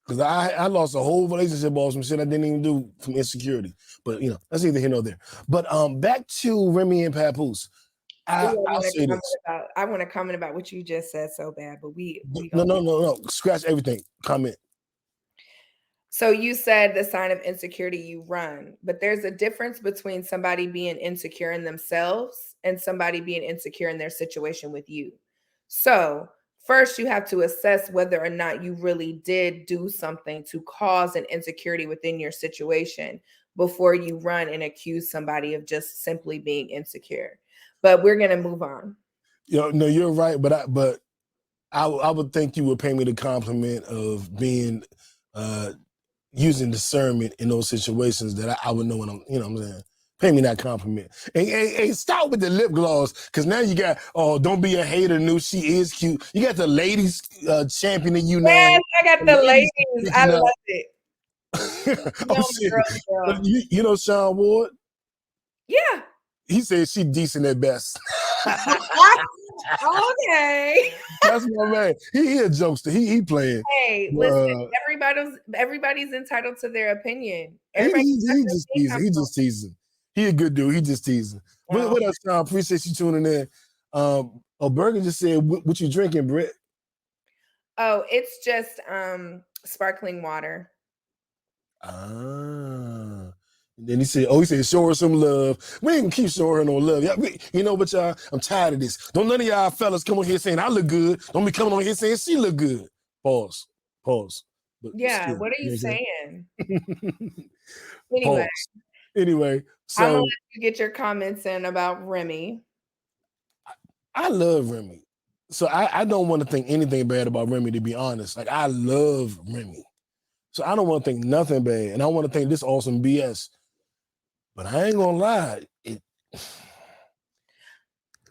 Because I lost a whole relationship off some shit I didn't even do from insecurity. But, that's neither here nor there. But back to Remy and Papoose. I'll say this. I want to comment about what you just said so bad, but we No. Scratch everything. Comment. So you said the sign of insecurity, you run. But there's a difference between somebody being insecure in themselves and somebody being insecure in their situation with you. So first, you have to assess whether or not you really did do something to cause an insecurity within your situation before you run and accuse somebody of just simply being insecure. But we're gonna move on. No, you're right. But I would think you would pay me the compliment of being using discernment in those situations that I would know what I'm saying. Pay me that compliment. And start with the lip gloss, because now you got, don't be a hater, new, she is cute. You got the ladies championing you now. Yes, I got the ladies. I love it. But you know Sean Ward? Yeah. He said she decent at best. Okay. That's my man. He a jokester. He playing. Hey, listen, everybody's entitled to their opinion. He just teasing. He just teasing. He a good dude. He just teasing. Wow. What else, Sean? Appreciate you tuning in. Bergen just said, what you drinking, Britt? Oh, it's just sparkling water. And then he said, show her some love. We ain't gonna keep showing her no love. You know what, y'all? I'm tired of this. Don't none of y'all fellas come on here saying I look good. Don't be coming on here saying she look good. Pause. But yeah, still, what are you saying? Anyway, so I'm gonna let you get your comments in about Remy. I love Remy. So I don't want to think anything bad about Remy, to be honest. Like, I love Remy. So I don't want to think nothing bad. And I want to think this awesome BS. But I ain't gonna lie, it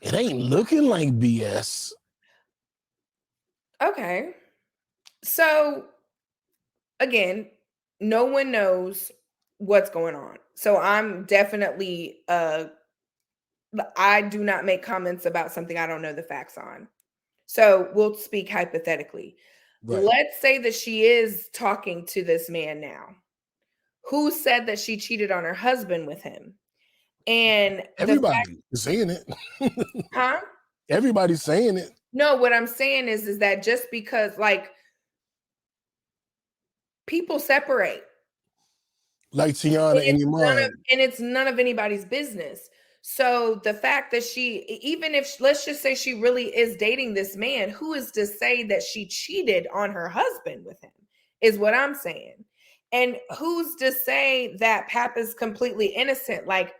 ain't looking like BS. Okay. So again, no one knows what's going on. So I'm definitely I do not make comments about something I don't know the facts on. So we'll speak hypothetically. Right. Let's say that she is talking to this man now. Who said that she cheated on her husband with him? And Everybody is saying it. huh? Everybody's saying it. No, what I'm saying is that just because like people separate. Like Tiana and Iman. And it's none of anybody's business. So the fact that even if let's just say she really is dating this man, who is to say that she cheated on her husband with him is what I'm saying. And who's to say that Pap is completely innocent? Like,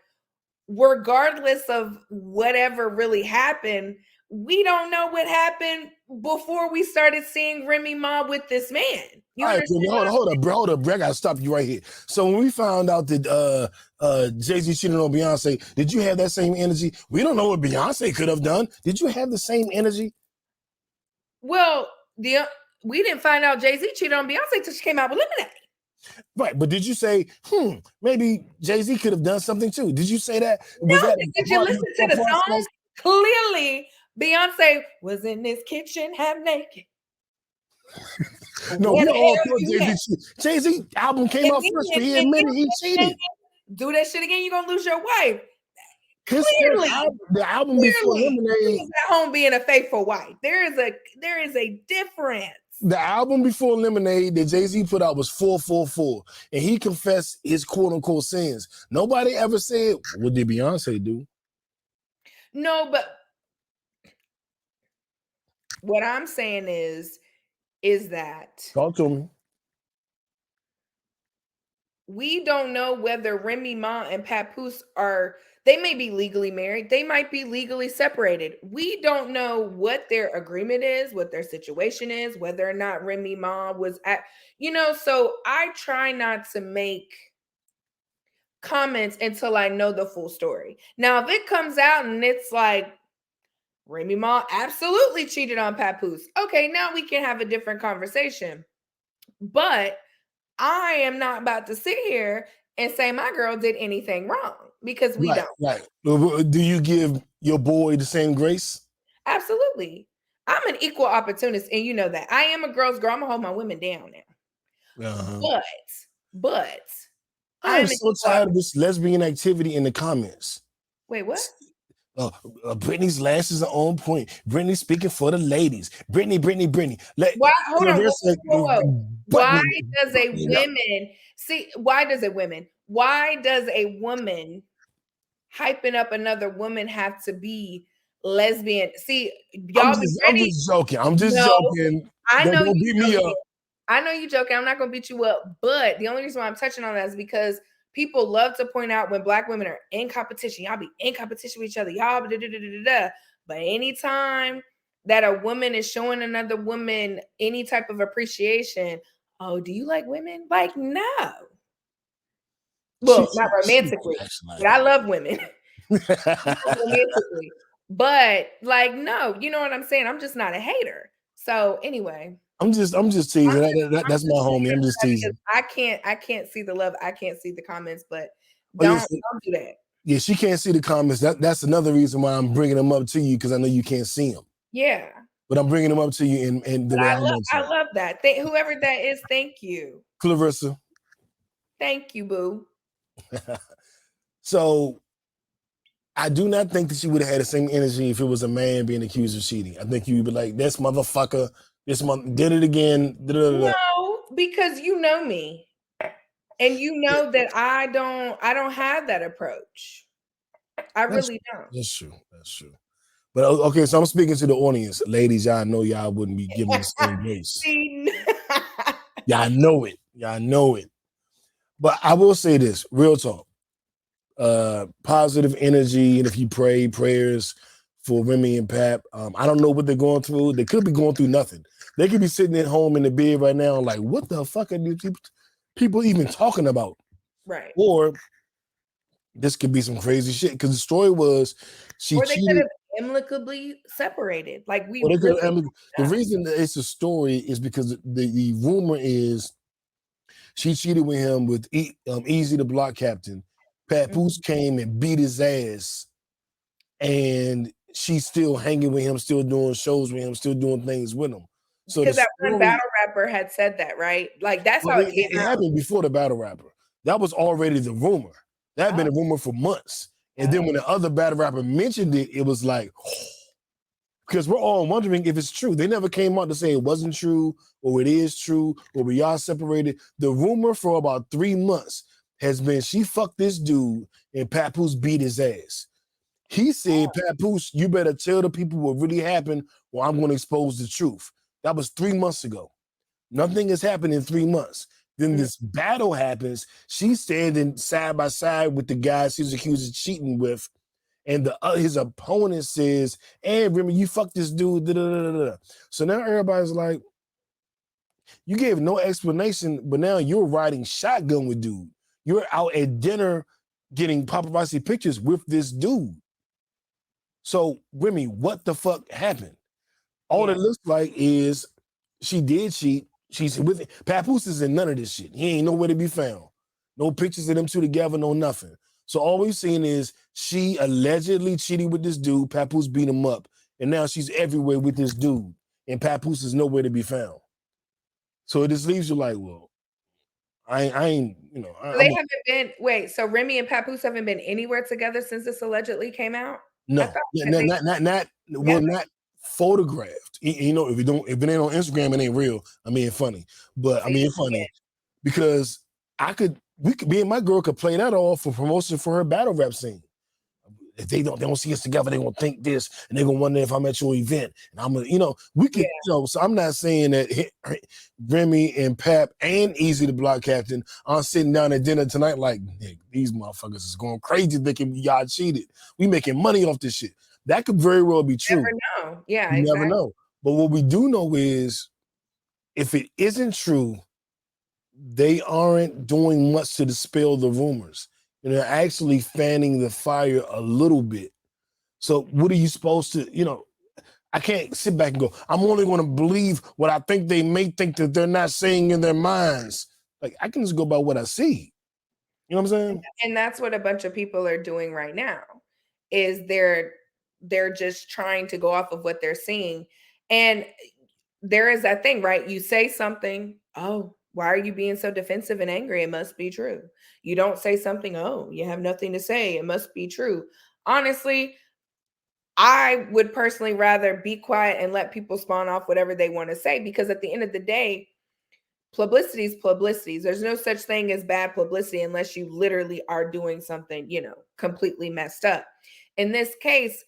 regardless of whatever really happened, we don't know what happened before we started seeing Remy Ma with this man. All right, hold up, bro. I gotta stop you right here. So when we found out that Jay-Z cheated on Beyonce, did you have that same energy? We don't know what Beyonce could have done. Did you have the same energy? Well, we didn't find out Jay-Z cheated on Beyonce until she came out with Lemonade. Right, but did you say, maybe Jay-Z could have done something too? Did you say that? No, did you listen to the song? Clearly, Beyonce was in this kitchen half naked. No, we all thought Jay-Z album came out first, but he admitted he cheated. Do that shit again, you're gonna lose your wife. Clearly, the album before Lemonade, at home being a faithful wife. There is a difference. The album before Lemonade that Jay-Z put out was 444, and he confessed his quote-unquote sins. Nobody ever said, what did Beyonce do? No, but what I'm saying is that talk to me. We don't know whether Remy Ma and Papoose they may be legally married. They might be legally separated. We don't know what their agreement is, what their situation is, whether or not Remy Ma was so I try not to make comments until I know the full story. Now, if it comes out and it's like, Remy Ma absolutely cheated on Papoose. Okay, now we can have a different conversation. But I am not about to sit here and say my girl did anything wrong because we don't. Right. Do you give your boy the same grace? Absolutely. I'm an equal opportunist, and you know that. I am a girl's girl. I'm gonna hold my women down now. Uh-huh. But I'm so tired of this lesbian activity in the comments. Wait, what? Brittany's lashes are on point. Brittany speaking for the ladies. Brittany. Why? Hold on. Whoa. Why does a woman hyping up another woman have to be lesbian? See, y'all I'm just joking. I'm just joking. I know don't beat me up. I know you joking. I'm not gonna beat you up. But the only reason why I'm touching on that is because people love to point out when Black women are in competition, y'all be in competition with each other, y'all. But anytime that a woman is showing another woman any type of appreciation, oh, do you like women? Like, no. Well, not romantically, but I love women. Romantically. But like, no, you know what I'm saying? I'm just not a hater. So anyway. I'm just teasing. That's my homie. I'm just teasing. I can't see the love. I can't see the comments, but don't do that. Yeah, she can't see the comments. That's another reason why I'm bringing them up to you, because I know you can't see them. Yeah. But I'm bringing them up to you in the way I love that. Whoever that is, thank you. Clarissa. Thank you, boo. So I do not think that she would have had the same energy if it was a man being accused of cheating. I think you would be like, this motherfucker, this month did it again. No, because you know me. And you know that I don't have that approach. I really don't. That's true. But okay, so I'm speaking to the audience. Ladies, y'all know y'all wouldn't be giving the same grace. Y'all know it. But I will say this, real talk. Positive energy, and if you pray prayers for Remy and Pap, I don't know what they're going through. They could be going through nothing. They could be sitting at home in the bed right now like, what the fuck are these people even talking about? Right. Or this could be some crazy shit, because the story was she cheated. amicably separated. Like we Well, really the reason that it's a story is because the rumor is she cheated with him with Easy the Block Captain. Papoose came and beat his ass, and she's still hanging with him, still doing shows with him, still doing things with him. So because the that one story, battle rapper had said that, right? Like that's how it came it out. happened before the battle rapper. That was already the rumor. That had been a rumor for months. And then when the other battle rapper mentioned it, it was like, because we're all wondering if it's true. They never came out to say it wasn't true, or it is true, or we are separated. The rumor for about 3 months has been she fucked this dude and Papoose beat his ass. He said, Papoose, you better tell the people what really happened, or I'm going to expose the truth. That was 3 months ago. Nothing has happened in 3 months. Then this battle happens. She's standing side by side with the guy she's accused of cheating with. And his opponent says, hey, Remy, you fucked this dude. Da, da, da, da, da. So now everybody's like, you gave no explanation, but now you're riding shotgun with dude. You're out at dinner getting paparazzi pictures with this dude. So, Remy, what the fuck happened? All it looks like is she did cheat. She's with Papoose is in none of this shit. He ain't nowhere to be found. No pictures of them two together, no nothing. So all we've seen is she allegedly cheated with this dude. Papoose beat him up. And now she's everywhere with this dude. And Papoose is nowhere to be found. So it just leaves you like, well, I ain't, you know. They haven't been, wait, so Remy and Papoose haven't been anywhere together since this allegedly came out? No, not photographed. You know, if it ain't on Instagram, it ain't real. I mean, funny. But I mean, funny. Because me and my girl could play that off for promotion for her battle rap scene. If they don't see us together, they're gonna think this, and they're gonna wonder if I'm at your event. And I'm gonna, we could, so I'm not saying that Remy and Pap and Easy the Block Captain are sitting down at dinner tonight like, these motherfuckers is going crazy thinking y'all cheated. We making money off this shit. That could very well be true. You never know. Yeah, you exactly. never know. But what we do know is if it isn't true, they aren't doing much to dispel the rumors. And they're actually fanning the fire a little bit. So what are you supposed to, I can't sit back and go, I'm only going to believe what I think they may think that they're not saying in their minds. Like, I can just go by what I see. You know what I'm saying? And that's what a bunch of people are doing right now, is they're just trying to go off of what they're seeing. And there is that thing, right? You say something, oh, why are you being so defensive and angry? It must be true. You don't say something, oh, you have nothing to say. It must be true. Honestly, I would personally rather be quiet and let people spawn off whatever they want to say, because at the end of the day, publicity is publicity. There's no such thing as bad publicity unless you literally are doing something, completely messed up. In this case,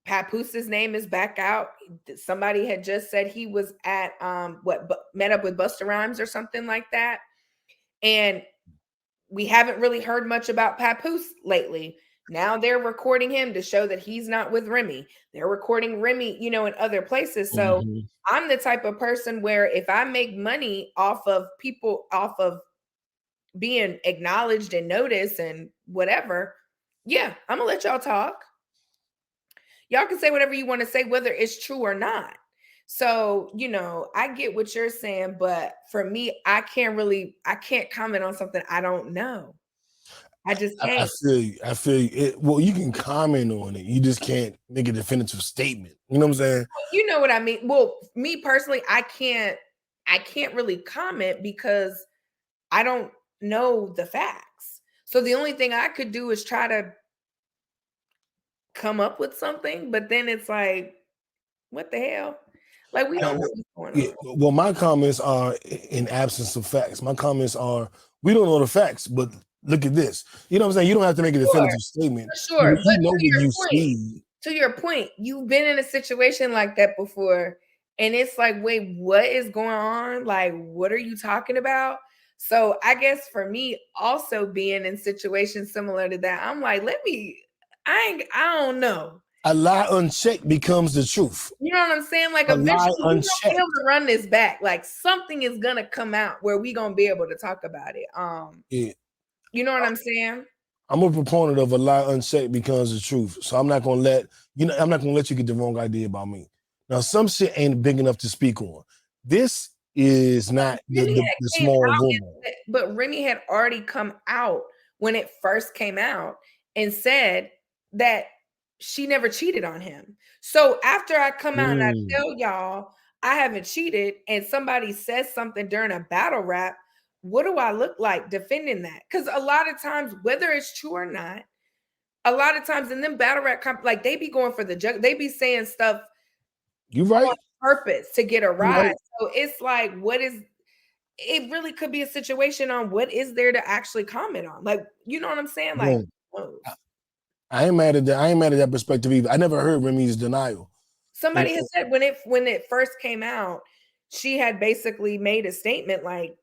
Papoose's name is back out. Somebody had just said he was at met up with Busta Rhymes or something like that. And we haven't really heard much about Papoose lately. Now they're recording him to show that he's not with Remy. They're recording Remy, in other places. So I'm the type of person where if I make money off of people, off of being acknowledged and noticed and whatever, yeah, I'm gonna let y'all talk. Y'all can say whatever you want to say, whether it's true or not. So, I get what you're saying, but for me, I can't comment on something I don't know. I just can't. I feel you. Well, you can comment on it. You just can't make a definitive statement. You know what I'm saying? You know what I mean? Well, me personally, I can't really comment because I don't know the facts. So the only thing I could do is try to come up with something, but then it's like, what the hell? Like, we don't know what's going on. Well, my comments are in absence of facts. My comments are, we don't know the facts, but look at this. You know what I'm saying? You don't have to make a definitive statement. Sure. You know what you see. To your point, you've been in a situation like that before, and it's like, wait, what is going on? Like, what are you talking about? So I guess for me, also being in situations similar to that, I'm like, I don't know. A lie unchecked becomes the truth. You know what I'm saying? Like, eventually we're gonna be able to run this back. Like, something is gonna come out where we're gonna be able to talk about it. You know what I'm saying? I'm a proponent of a lie unchecked becomes the truth. So I'm not gonna let You know, I'm not gonna let you get the wrong idea about me. Now, some shit ain't big enough to speak on. This is not the Came small out rumor. but Remy had already come out when it first came out and said that she never cheated on him. So after I come out and I tell y'all I haven't cheated and somebody says something during a battle rap, what do I look like defending that? Because a lot of times, whether it's true or not, a lot of times in them battle rap like they be going for the jug, they be saying stuff You right on purpose to get a rise. right. So it's like, what is it really could be a situation on what is there to actually comment on? Like, you know what I'm saying? Like, Boom. I ain't mad at that. I ain't mad at that perspective either. I never heard Remy's denial. somebody has said when it first came out, she had basically made a statement like,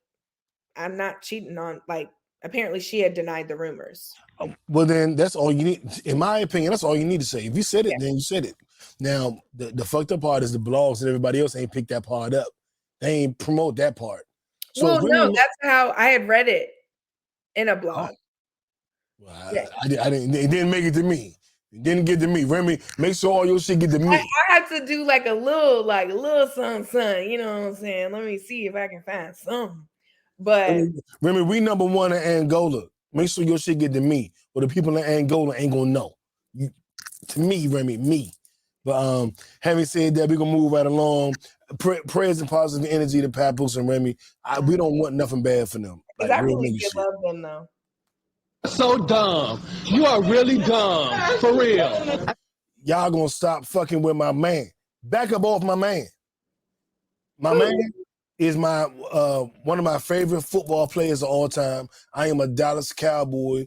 I'm not cheating on, like, apparently she had denied the rumors. Well, then that's all you need. In my opinion, that's all you need to say. If you said it, then you said it. Now, the fucked up part is the blogs and everybody else ain't picked that part up. They ain't promote that part. So well, no, that's how I had read it in a blog. Well, I didn't. It didn't make it to me. It didn't get to me. Remy, make sure all your shit get to me. I had to do like a little something, you know what I'm saying? Let me see if I can find something. But Remy, we number one in Angola. Make sure your shit get to me, or the people in Angola ain't gonna know. To me, Remy, me. But having said that, we're gonna move right along. Prayers and positive energy to Papoose and Remy. We don't want nothing bad for them. Like, I really did love them though. So dumb. You are really dumb. For real. Y'all gonna stop fucking with my man. Back up off my man. My man is my one of my favorite football players of all time. I am a Dallas Cowboy.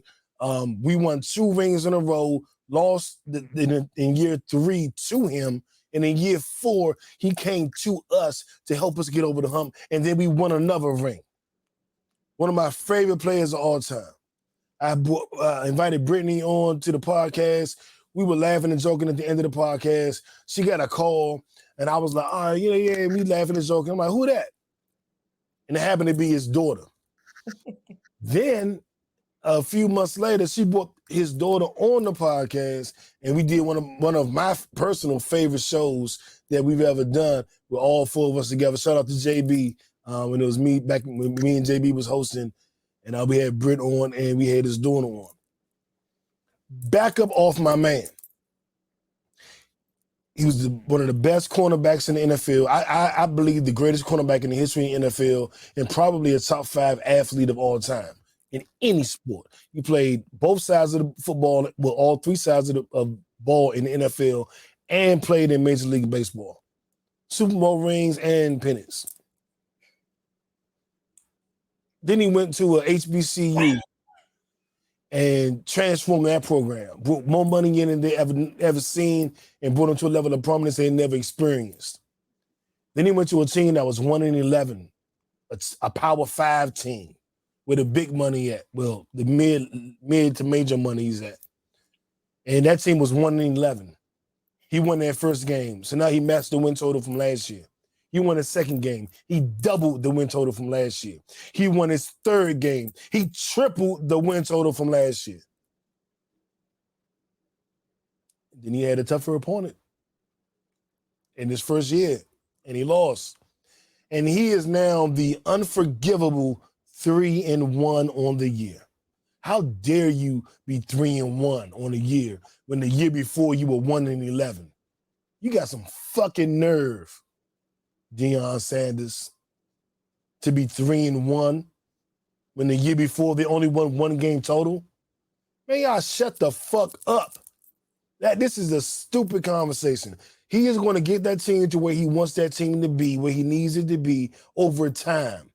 We won 2 rings in a row, lost in year 3 to him. And in year 4, he came to us to help us get over the hump. And then we won another ring. One of my favorite players of all time. I invited Brittani on to the podcast. We were laughing and joking at the end of the podcast. She got a call, and I was like, "Oh, yeah, we laughing and joking." I'm like, "Who that?" And it happened to be his daughter. Then, a few months later, she brought his daughter on the podcast, and we did one of my personal favorite shows that we've ever done with all 4 of us together. Shout out to JB, when it was me back when me and JB was hosting. And we had Britt on and we had his daughter on. Back up off my man. He was one of the best cornerbacks in the NFL. I believe the greatest cornerback in the history of the NFL and probably a top 5 athlete of all time in any sport. He played both sides of the football, well, all 3 sides of the ball in the NFL and played in Major League Baseball. Super Bowl rings and pennants. Then he went to a HBCU and transformed that program. Brought more money in than they ever seen and brought them to a level of prominence they never experienced. Then he went to a team that was 1-11, a Power 5 team where the big money at. Well, the mid to major money is at. And that team was 1-11. He won that first game. So now he matched the win total from last year. He won his second game. He doubled the win total from last year. He won his third game. He tripled the win total from last year. Then he had a tougher opponent in his first year, and he lost. And he is now the unforgivable 3-1 on the year. How dare you be 3-1 on the year when the year before you were 1-11? You got some fucking nerve, Deion Sanders, to be 3-1 when the year before they only won 1 game total. Man, y'all shut the fuck up. This is a stupid conversation. He is going to get that team to where he wants that team to be, where he needs it to be over time.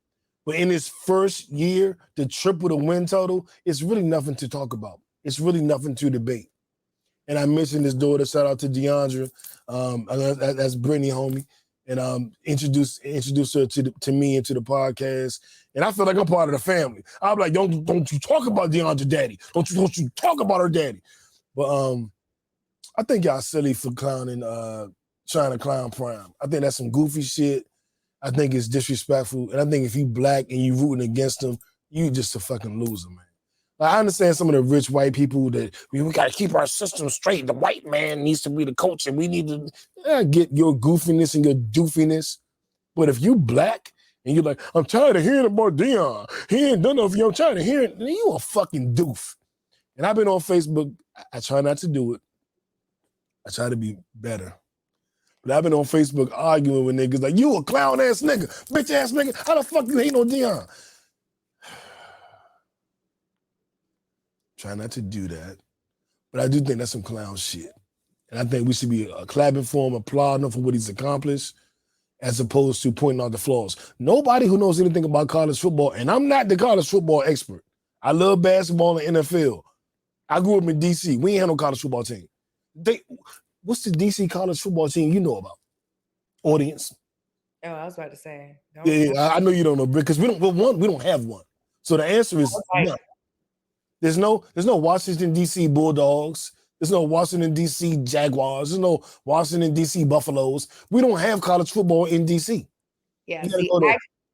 But in his first year, to triple the win total, it's really nothing to talk about. It's really nothing to debate. And I mentioned his daughter. Shout out to DeAndre. That's Brittani, homie. And introduced her to me and to the podcast. And I feel like I'm part of the family. I'm like, don't you talk about DeAndre daddy. Don't you talk about her daddy. But I think y'all silly for clowning, trying to clown Prime. I think that's some goofy shit. I think it's disrespectful. And I think if you black and you rooting against him, you just a fucking loser, man. Like, I understand some of the rich white people that we got to keep our system straight. The white man needs to be the coach, and we need to get your goofiness and your doofiness. But if you black and you're like, I'm tired of hearing about Deion. He ain't done nothing for you. I'm tired of hearing. You a fucking doof. And I've been on Facebook. I try not to do it. I try to be better. But I've been on Facebook arguing with niggas like, you a clown ass nigga, bitch ass nigga. How the fuck you ain't no Deion? Try not to do that. But I do think that's some clown shit. And I think we should be clapping for him, applauding him for what he's accomplished, as opposed to pointing out the flaws. Nobody who knows anything about college football, and I'm not the college football expert. I love basketball and NFL. I grew up in D.C. We ain't had no college football team. What's the D.C. college football team you know about? Audience. Oh, I was about to say. Yeah, I know you don't know, because we don't have one. So the answer is no. There's no Washington, D.C. Bulldogs. There's no Washington, D.C. Jaguars. There's no Washington, D.C. Buffaloes. We don't have college football in D.C. Yeah, see,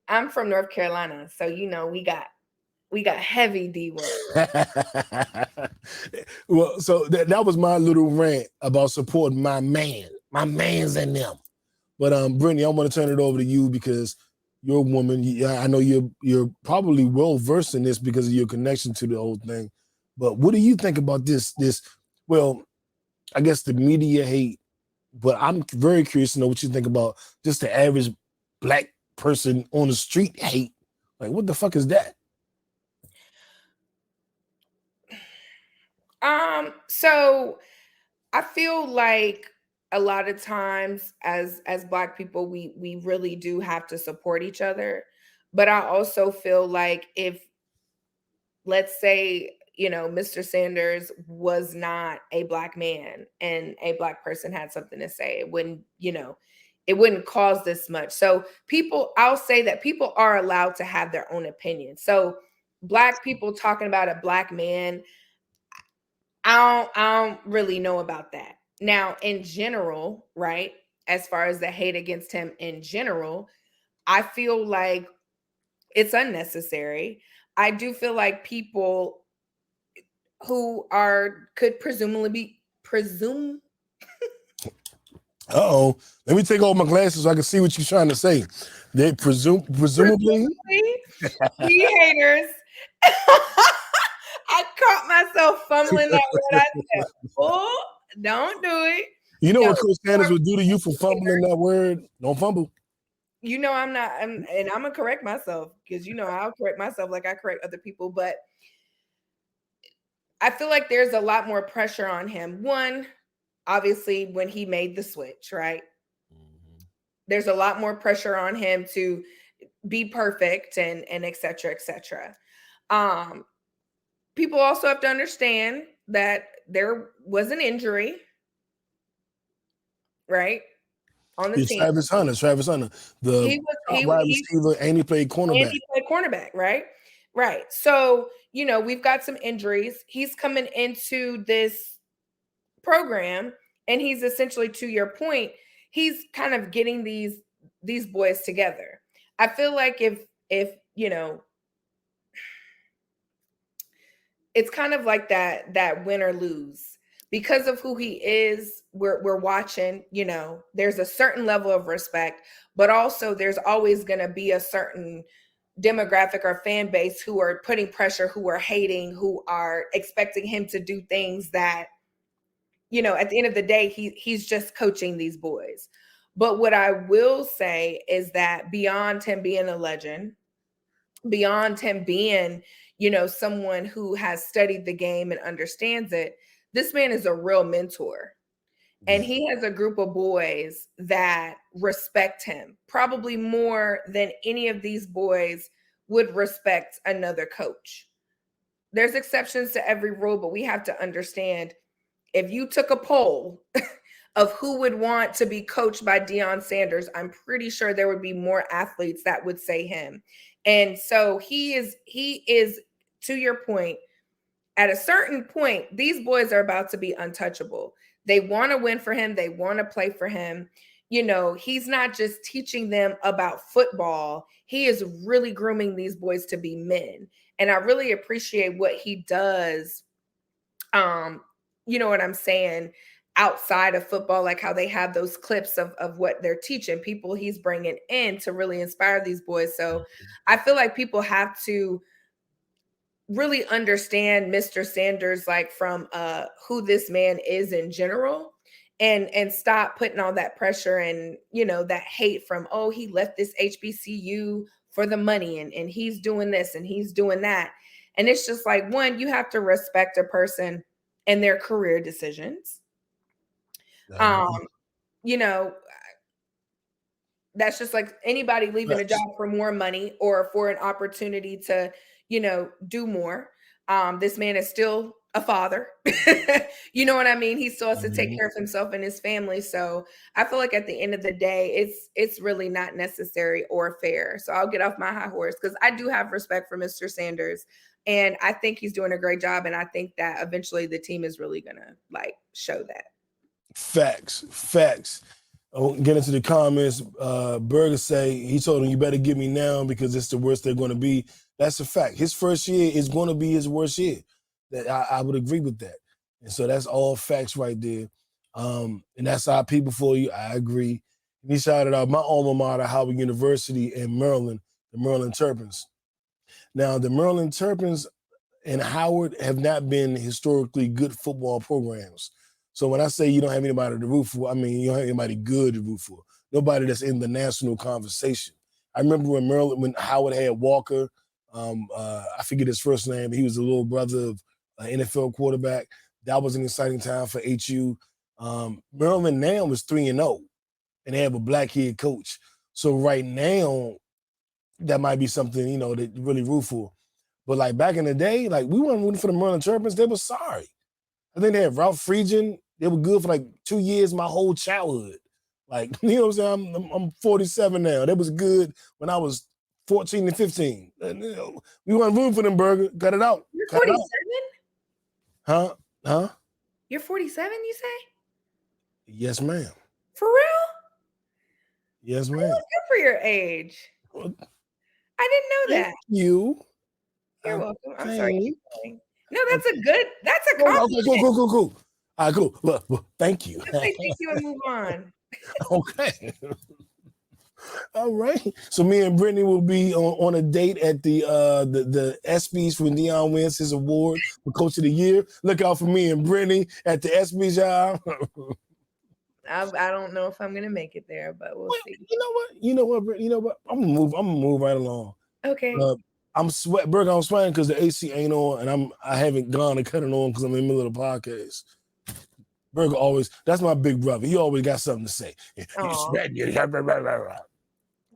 I'm from North Carolina, so we got heavy D word. Well, so that was my little rant about supporting my mans and them. But Brittany, I want to turn it over to you because you're a woman. I know you're probably well versed in this because of your connection to the whole thing. But what do you think about this? Well, I guess the media hate, but I'm very curious to know what you think about just the average black person on the street hate. Like, what the fuck is that? So I feel like a lot of times as Black people, we really do have to support each other. But I also feel like if, let's say, Mr. Sanders was not a Black man and a Black person had something to say, it wouldn't cause this much. So I'll say that people are allowed to have their own opinion. So Black people talking about a Black man, I don't really know about that. Now, in general, right, as far as the hate against him in general, I feel like it's unnecessary. I do feel like people who could presumably be. Uh-oh. Let me take off my glasses so I can see what you're trying to say. They presumably? Be haters. I caught myself fumbling that word. I said, oh, don't do it. You know what Coach Sanders would do to you for fumbling that word? Don't fumble. I'm not, and I'm going to correct myself because, I'll correct myself like I correct other people. But I feel like there's a lot more pressure on him. One, obviously, when he made the switch, right? Mm-hmm. There's a lot more pressure on him to be perfect and et cetera, et cetera. People also have to understand that there was an injury, right, on the team. Travis Hunter, the wide receiver, and he played cornerback. Right. So, we've got some injuries. He's coming into this program, and he's essentially, to your point, he's kind of getting these boys together. I feel like if it's kind of like that win or lose because of who he is. We're watching, there's a certain level of respect, but also there's always going to be a certain demographic or fan base who are putting pressure, who are hating, who are expecting him to do things that, at the end of the day, he's just coaching these boys. But what I will say is that beyond him being a legend, beyond him being, someone who has studied the game and understands it, this man is a real mentor. And he has a group of boys that respect him, probably more than any of these boys would respect another coach. There's exceptions to every rule, but we have to understand, if you took a poll of who would want to be coached by Deion Sanders, I'm pretty sure there would be more athletes that would say him. And so he is, to your point, at a certain point, these boys are about to be untouchable. They want to win for him. They want to play for him. He's not just teaching them about football. He is really grooming these boys to be men. And I really appreciate what he does. You know what I'm saying? Outside of football, like how they have those clips of what they're teaching people he's bringing in to really inspire these boys. So I feel like people have to really understand Mr. Sanders, like from who this man is in general, and stop putting all that pressure and, you know, that hate from, oh, he left this HBCU for the money and he's doing this and he's doing that. And it's just like, one, you have to respect a person and their career decisions. You know, that's just like anybody leaving a job for more money or for an opportunity to, you know, do more. This man is still a father. You know what I mean? He still has to take care of himself and his family. So I feel like at the end of the day, it's really not necessary or fair. So I'll get off my high horse because I do have respect for Mr. Sanders. And I think he's doing a great job. And I think that eventually the team is really going to like show that. Facts. I'll get into the comments. Berger say, he told him, you better get me now because it's the worst they're going to be. That's a fact. His first year is going to be his worst year. That I would agree with that. And so that's all facts right there. And that's our people for you. I agree. And he shouted out my alma mater, Howard University in Maryland, the Maryland Terrapins. Now, the Maryland Terrapins and Howard have not been historically good football programs. So when I say you don't have anybody to root for, I mean you don't have anybody good to root for. Nobody that's in the national conversation. I remember when Howard had Walker, I forget his first name, he was the little brother of an NFL quarterback. That was an exciting time for HU. Maryland now is 3-0, and they have a black head coach. So right now, that might be something, you know, that you really root for. But like back in the day, like we weren't rooting for the Maryland Terrapins. They were sorry. I think they had Ralph Friedgen. They were good for like 2 years, my whole childhood. Like, you know what I'm saying? I'm 47 now. They was good when I was 14 and 15. And, you know, we weren't rooting for them, Burger. Cut it out. You're Cut it 47? out. Huh? You're 47, you say? Yes, ma'am. For real? Yes, You ma'am. look good for your age. I didn't know that. You. You're welcome. I'm sorry. No, that's a compliment. Okay, cool. All right, cool. Well, thank you. Just say thank you and move on. Okay. All right. So me and Brittany will be on a date at the ESPYs when Deion wins his award for Coach of the Year. Look out for me and Brittany at the ESPYs, y'all. I don't know if I'm gonna make it there, but we'll see. You know what, Brittany? You know what? I'm gonna move right along. Okay. I'm sweating because the AC ain't on, and I haven't gone to cut it on because I'm in the middle of the podcast. Burger always, that's my big brother. He always got something to say.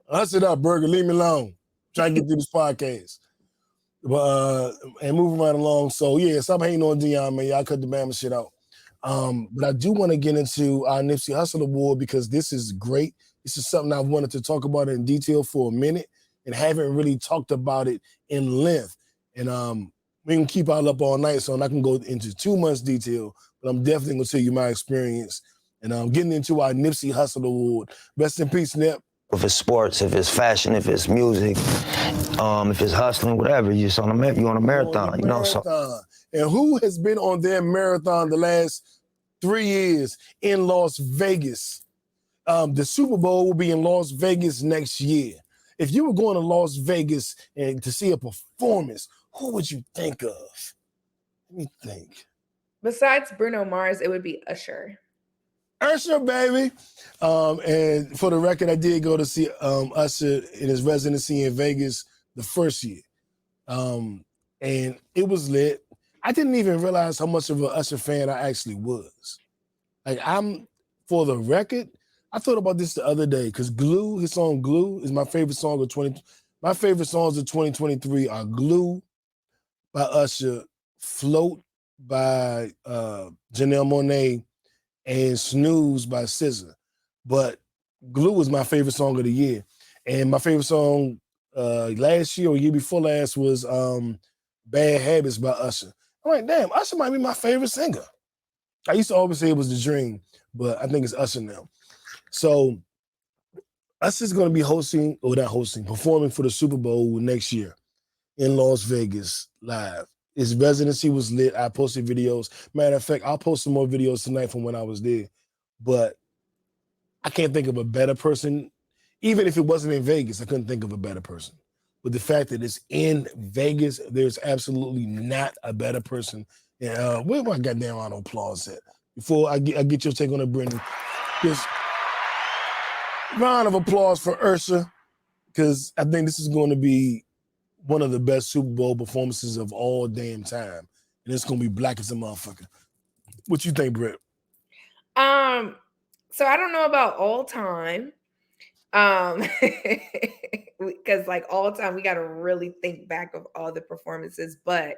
Hush it up, Burger. Leave me alone. Try to get through this podcast. But and moving right along. So yeah, stop hating on Deion, man. Y'all cut the Bama shit out. But I do want to get into our Nipsey Hussle Award because this is great. This is something I've wanted to talk about in detail for a minute and haven't really talked about it in length. And we can keep all up all night, so I'm not going to go into too much detail, but I'm definitely going to tell you my experience. And I'm getting into our Nipsey Hussle Award. Rest in peace, Nip. If it's sports, if it's fashion, if it's music, if it's hustling, whatever, you're on a marathon, you know. So. And who has been on their marathon the last 3 years in Las Vegas? The Super Bowl will be in Las Vegas next year. If you were going to Las Vegas and to see a performance, who would you think of? Let me think. Besides Bruno Mars, it would be Usher. Usher, baby. And for the record, I did go to see Usher in his residency in Vegas the first year. And it was lit. I didn't even realize how much of an Usher fan I actually was. Like, for the record, I thought about this the other day because Glue, his song Glue, is my favorite song of my favorite songs of 2023 are Glue by Usher, Float by Janelle Monáe, and Snooze by SZA. But Glue was my favorite song of the year. And my favorite song last year or year before last was Bad Habits by Usher. I'm like, damn, Usher might be my favorite singer. I used to always say it was The Dream, but I think it's Usher now. So Usher's going to be performing for the Super Bowl next year. in Las Vegas live. His residency was lit. I posted videos. Matter of fact, I'll post some more videos tonight from when I was there. But I can't think of a better person. Even if it wasn't in Vegas, I couldn't think of a better person. But the fact that it's in Vegas, there's absolutely not a better person. Where my goddamn round of applause at? Before I get your take on it, Brittany. Just round of applause for Usher, because I think this is going to be one of the best Super Bowl performances of all damn time. And it's going to be black as a motherfucker. What you think, Britt? So I don't know about all time. Because like all time, we got to really think back of all the performances. But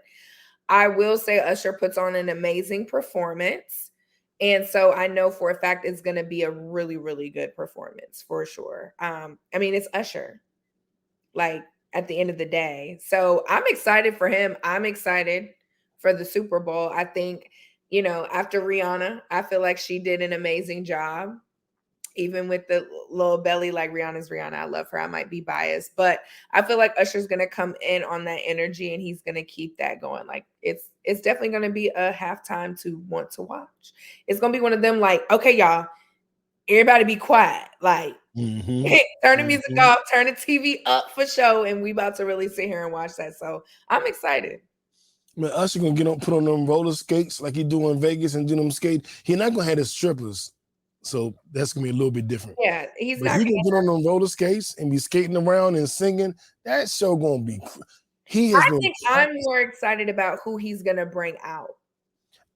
I will say Usher puts on an amazing performance. And so I know for a fact it's going to be a really, really good performance for sure. I mean, it's Usher, like at the end of the day. So I'm excited for him. I'm excited for the Super Bowl. I think, you know, after Rihanna, I feel like she did an amazing job. Even with the little belly, like Rihanna's Rihanna. I love her. I might be biased, but I feel like Usher's going to come in on that energy and he's going to keep that going. Like it's definitely going to be a halftime to want to watch. It's going to be one of them like, okay, y'all, everybody be quiet. Like turn the music off, turn the TV up for show. And we about to really sit here and watch that. So I'm excited. Man, Usher going to put on them roller skates like he do in Vegas and do them skates. He not going to have his strippers. So that's gonna be a little bit different. Yeah, he's not gonna get on them roller skates and be skating around and singing. That show gonna be. I'm more excited about who he's gonna bring out.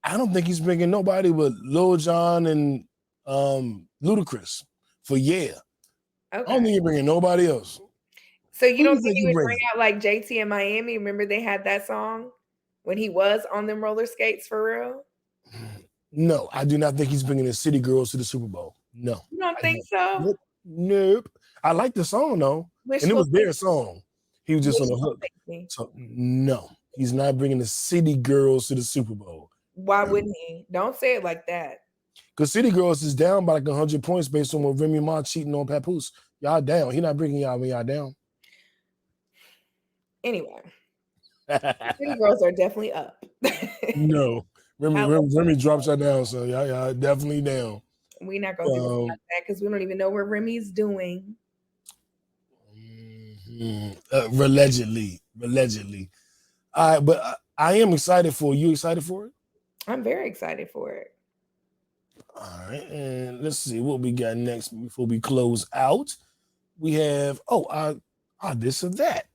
I don't think he's bringing nobody but Lil Jon and Ludacris for Okay. I don't think he's bringing nobody else. So you don't think he would bring out like JT in Miami? Remember they had that song when he was on them roller skates for real? No, I do not think he's bringing the City Girls to the Super Bowl. No. You don't think so? Nope. I like the song though. And it was their song. He was just on the hook. So no, he's not bringing the City Girls to the Super Bowl. Why wouldn't he? Don't say it like that. Because City Girls is down by like 100 points based on what Remy Ma cheating on Papoose. Y'all down. He not bringing y'all when y'all down. Anyway. City Girls are definitely up. No. Remy drops y'all down, so y'all definitely down. We're not going to do that because we don't even know what Remy's doing. Allegedly. All right, but I am excited for it. You excited for it? I'm very excited for it. All right, and let's see what we got next before we close out. We have, this or that.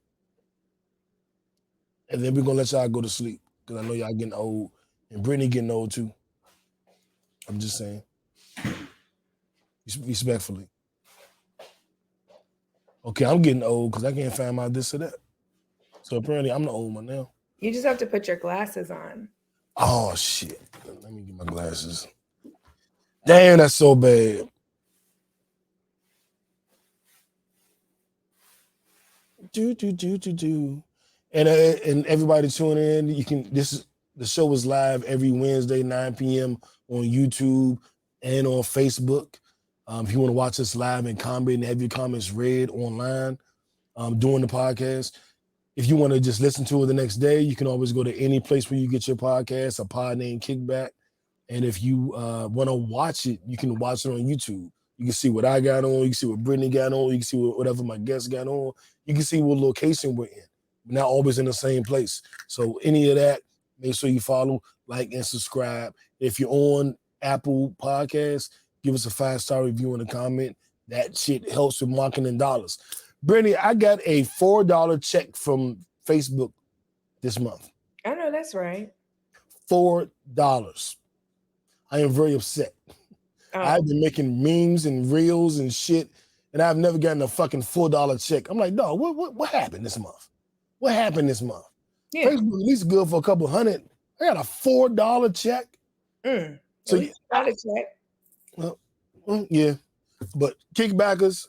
And then we're going to let y'all go to sleep because I know y'all getting old. And Brittany getting old too. I'm just saying. Respectfully. Okay, I'm getting old because I can't find my this or that. So apparently I'm the old one now. You just have to put your glasses on. Oh shit. Let me get my glasses. Damn, that's so bad. And everybody tune in. The show is live every Wednesday, 9 p.m. on YouTube and on Facebook. If you want to watch us live and comment and have your comments read online during the podcast. If you want to just listen to it the next day, you can always go to any place where you get your podcast, a Pod Named Kickback. And if you want to watch it, you can watch it on YouTube. You can see what I got on. You can see what Brittany got on. You can see whatever my guests got on. You can see what location we're in. We're not always in the same place. So any of that, make sure you follow, like, and subscribe. If you're on Apple Podcasts, give us a 5-star review and a comment. That shit helps with marketing dollars. Brittany, I got a $4 check from Facebook this month. I know that's right. $4. I am very upset. I've been making memes and reels and shit, and I've never gotten a fucking $4 check. I'm like, no, what happened this month? What happened this month? Yeah. Facebook at least good for a couple hundred. I got a $4 check. So you got a check. Well, yeah. But kickbackers,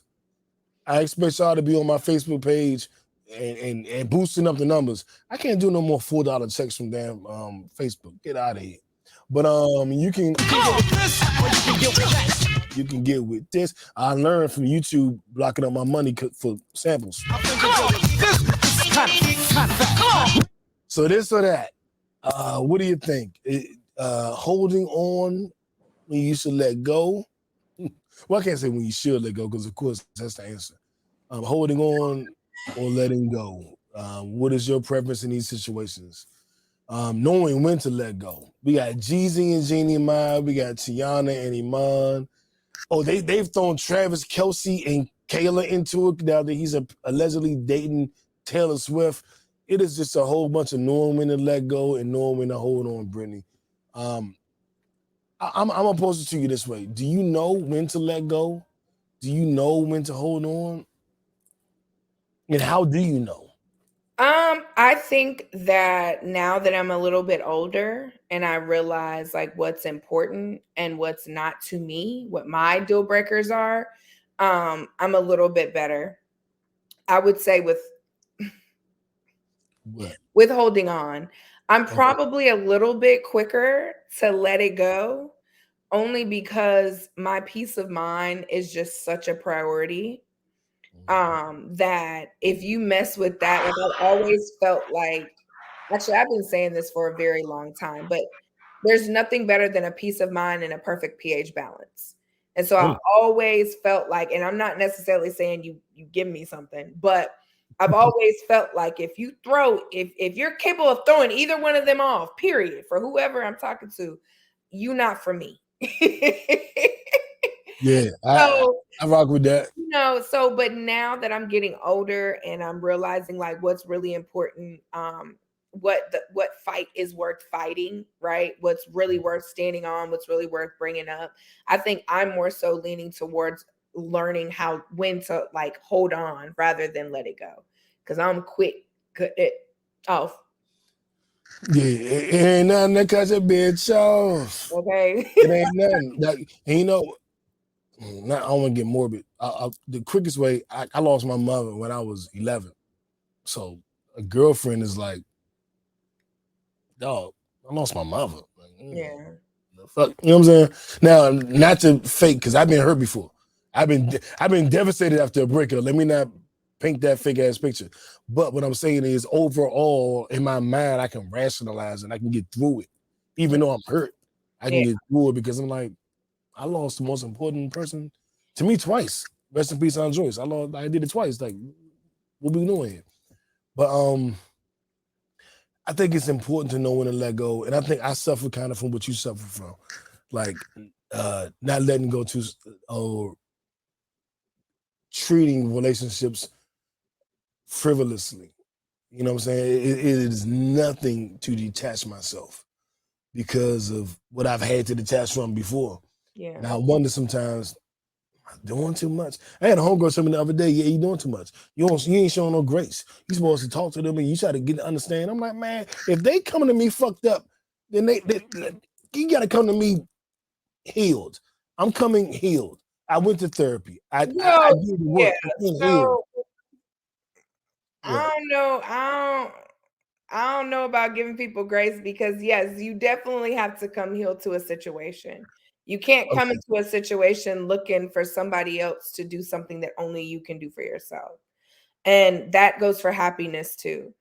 I expect y'all to be on my Facebook page and boosting up the numbers. I can't do no more $4 checks from damn Facebook. Get out of here. But you can get with this. I learned from YouTube blocking up my money for samples. So this or that. What do you think? Holding on when you should let go? Well, I can't say when you should let go because, of course, that's the answer. Holding on or letting go. What is your preference in these situations? Knowing when to let go. We got Jeezy and Jeannie Mai. We got Tiana and Iman. Oh, they've thrown Travis Kelce and Kayla into it now that he's allegedly dating Taylor Swift. It is just a whole bunch of knowing when to let go and knowing when to hold on, Brittany. I'm gonna pose it to you this way. Do you know when to let go? Do you know when to hold on? And how do you know? I think that now that I'm a little bit older and I realize like what's important and what's not to me, what my deal breakers are, I'm a little bit better. I would say What? with holding on. I'm probably a little bit quicker to let it go only because my peace of mind is just such a priority. That if you mess with that, like I've always felt like, actually, I've been saying this for a very long time, but there's nothing better than a peace of mind and a perfect pH balance. And so I always felt like, and I'm not necessarily saying you give me something, but I've always felt like if you're capable of throwing either one of them off, period, for whoever I'm talking to, you not for me. Yeah, So I rock with that. but now that I'm getting older and I'm realizing like what's really important, what fight is worth fighting, right? What's really worth standing on, what's really worth bringing up. I think I'm more so leaning towards learning when to like hold on rather than let it go, because I'm quick cut it off. Yeah, it ain't nothing that cuts a bitch off. Okay. It ain't nothing. And you know, I don't want to get morbid. The quickest way, I lost my mother when I was 11. So a girlfriend is like, dog, I lost my mother. Like, Yeah. the fuck, you know what I'm saying? Now, not to fake, because I've been hurt before. I've been devastated after a breakup. Let me not paint that fake ass picture. But what I'm saying is, overall, in my mind, I can rationalize and I can get through it, even though I'm hurt. I can get through it because I'm like, I lost the most important person to me twice. Rest in peace, Aunt Joyce. I did it twice. Like, what we doing here? But I think it's important to know when to let go. And I think I suffer kind of from what you suffer from. Like not letting go to or treating relationships frivolously. You know what I'm saying? It is nothing to detach myself because of what I've had to detach from before. Yeah. And I wonder sometimes, am I doing too much? I had a homegirl tell me the other day, yeah, you doing too much. You ain't showing no grace. You supposed to talk to them and you try to get to understand. I'm like, man, if they coming to me fucked up, then you gotta come to me healed. I'm coming healed. I went to therapy. I did the work. I'm healed. I don't know. I don't know about giving people grace because yes, you definitely have to come healed to a situation. You can't come into a situation looking for somebody else to do something that only you can do for yourself. And that goes for happiness too.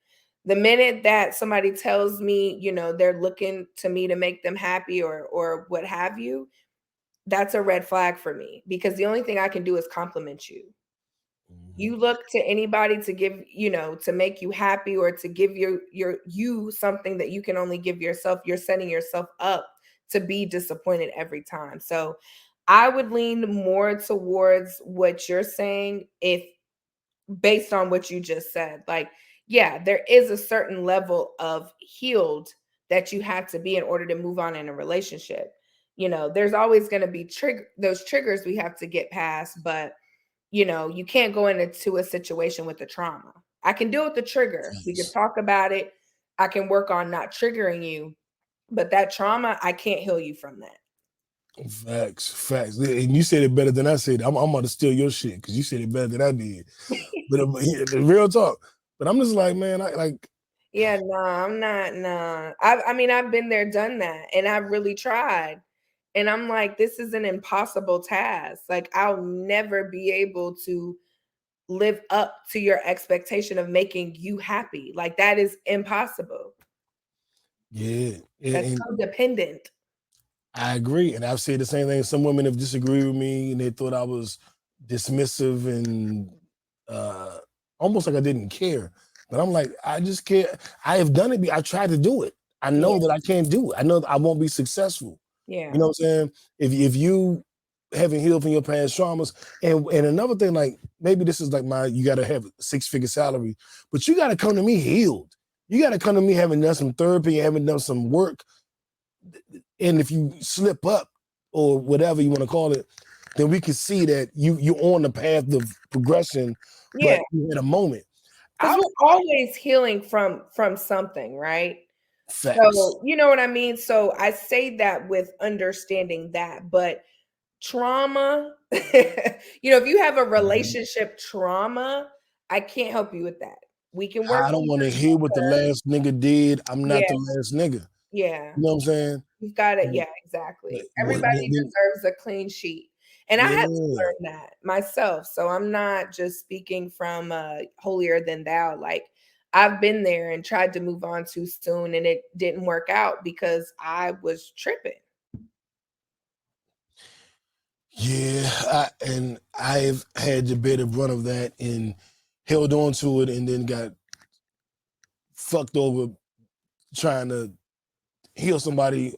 The minute that somebody tells me, they're looking to me to make them happy or what have you, that's a red flag for me because the only thing I can do is compliment you. You look to anybody to give, to make you happy or to give you something that you can only give yourself. You're setting yourself up to be disappointed every time. So I would lean more towards what you're saying if based on what you just said. Like, yeah, there is a certain level of healed that you have to be in order to move on in a relationship. There's always going to be those triggers we have to get past, but you can't go into a situation with the trauma. I can deal with the trigger. We can talk about it. I can work on not triggering you, but that trauma, I can't heal you from that. Facts. And you said it better than I said. I'm about to steal your shit because you said it better than I did. But the real talk. But I'm just like, man, Yeah, no, I'm not. Nah. I mean, I've been there, done that, and I've really tried. And I'm like, this is an impossible task. Like, I'll never be able to live up to your expectation of making you happy. Like that is impossible. Yeah. That's codependent. I agree. And I've said the same thing. Some women have disagreed with me and they thought I was dismissive and almost like I didn't care. But I'm like, I just care. I have done it. I tried to do it. I know that I can't do it. I know that I won't be successful. Yeah. You know what I'm saying? If you haven't healed from your past traumas, and another thing, like maybe this is like you gotta have a 6-figure salary, but you gotta come to me healed. You gotta come to me having done some therapy, having done some work. And if you slip up or whatever you want to call it, then we can see that you're on the path of progression, but you had a moment. Because we're always healing from something, right? Facts. So you know what I mean? So I say that with understanding that, but trauma, you know, if you have a relationship trauma, I can't help you with that. We can work. I don't want to hear what the last nigga did. I'm not the last nigga. Yeah. You know what I'm saying? You've got it. Yeah, exactly. Everybody deserves a clean sheet. And I had to learn that myself. So I'm not just speaking from holier than thou. Like I've been there and tried to move on too soon and it didn't work out because I was tripping. Yeah, and I've had a bit of run of that and held on to it and then got fucked over trying to heal somebody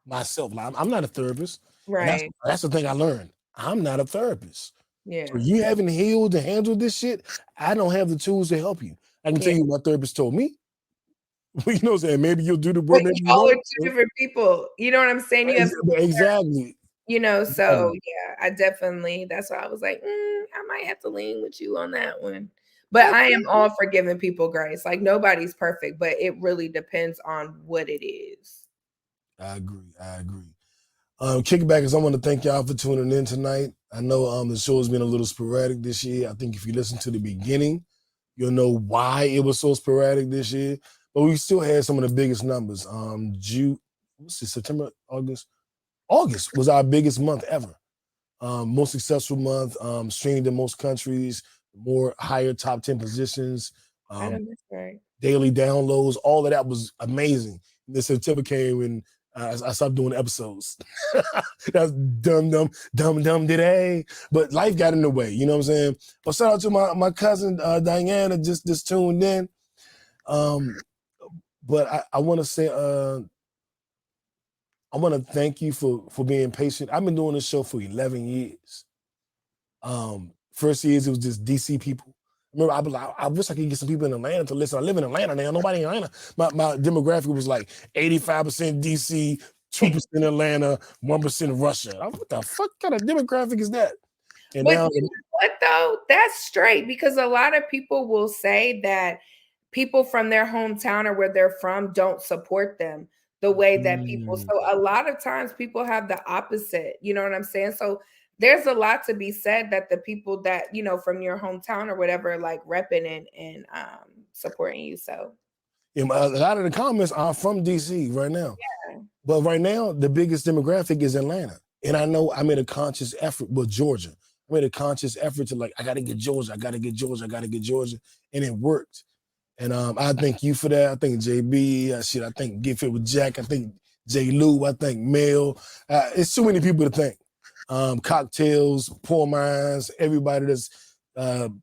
myself. Like, I'm not a therapist. Right. And that's the thing I learned. I'm not a therapist. Yeah. So you haven't healed and handled this shit, I don't have the tools to help you. I can tell you what my therapist told me. You know what I'm saying? Maybe you'll do the work. But y'all are two different people. You know what I'm saying? You have exactly. You know, so yeah, I definitely, that's why I was like, I might have to lean with you on that one. But I am all for giving people grace. Like nobody's perfect, but it really depends on what it is. I agree. Kickbackers, I want to thank y'all for tuning in tonight. I know the show has been a little sporadic this year. I think if you listen to the beginning, you'll know why it was so sporadic this year. But we still had some of the biggest numbers. September, August. August was our biggest month ever. Most successful month, streamed in most countries, more higher top 10 positions, daily downloads, all of that was amazing. Then September came and I stopped doing episodes. That's dumb today. But life got in the way, you know what I'm saying? But shout out to my cousin Diana, just tuned in. But I want to say, I want to thank you for being patient. I've been doing this show for 11 years. First years, it was just DC people. Remember, I was like, I wish I could get some people in Atlanta to listen. I live in Atlanta now. Nobody in Atlanta. My demographic was like 85% DC, 2% Atlanta, 1% Russia. What the fuck kind of demographic is that? And but now, you know what though? That's straight because a lot of people will say that people from their hometown or where they're from don't support them the way that people. So a lot of times people have the opposite. You know what I'm saying? So there's a lot to be said that the people that, you know, from your hometown or whatever, like repping and supporting you. So a lot of the comments are from DC right now. Yeah. But right now, the biggest demographic is Atlanta. And I know I made a conscious effort with Georgia. I made a conscious effort to like, I got to get Georgia. And it worked. And I thank you for that. I thank JB. I thank Get Fit with Jack. I think J. Lou. I think Mel. It's too many people to thank. Cocktails, Poor Minds, everybody that's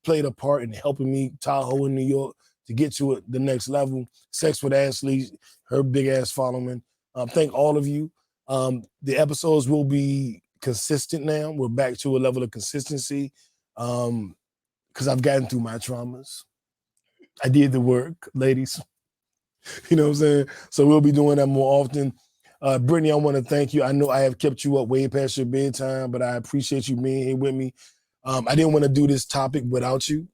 played a part in helping me, Tahoe in New York, to get to the next level. Sex with Ashley, her big ass following. Thank all of you. The episodes will be consistent now. We're back to a level of consistency because I've gotten through my traumas. I did the work, ladies. You know what I'm saying? So we'll be doing that more often. Brittany, I want to thank you. I know I have kept you up way past your bedtime, but I appreciate you being here with me. I didn't want to do this topic without you.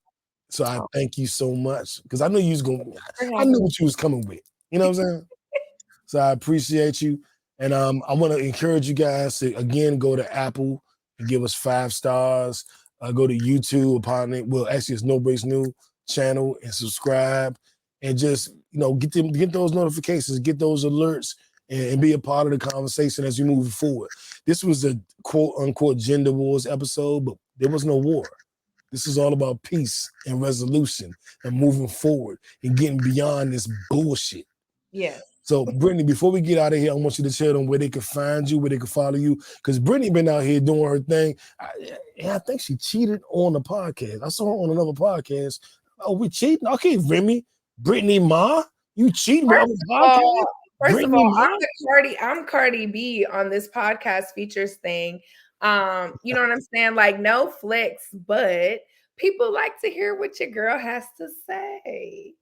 So I thank you so much because I knew you was going. I knew what you was coming with. You know what I'm saying? So I appreciate you. And I want to encourage you guys to, again, go to Apple and give us 5 stars. Go to YouTube, actually, it's No Breaks New channel and subscribe and just, you know, get those notifications, get those alerts and be a part of the conversation as we move forward. This was a quote unquote gender wars episode, but there was no war. This is all about peace and resolution and moving forward and getting beyond this bullshit. Yes. So, Brittany, before we get out of here, I want you to tell them where they can find you, where they can follow you. Because Brittany been out here doing her thing. I think she cheated on the podcast. I saw her on another podcast. Oh, we cheating? Okay, Remy. Brittany Ma, you cheating on the podcast? First Brittany of all, Ma? I'm Cardi B on this podcast features thing. You know what I'm saying? Like, no flicks, but people like to hear what your girl has to say.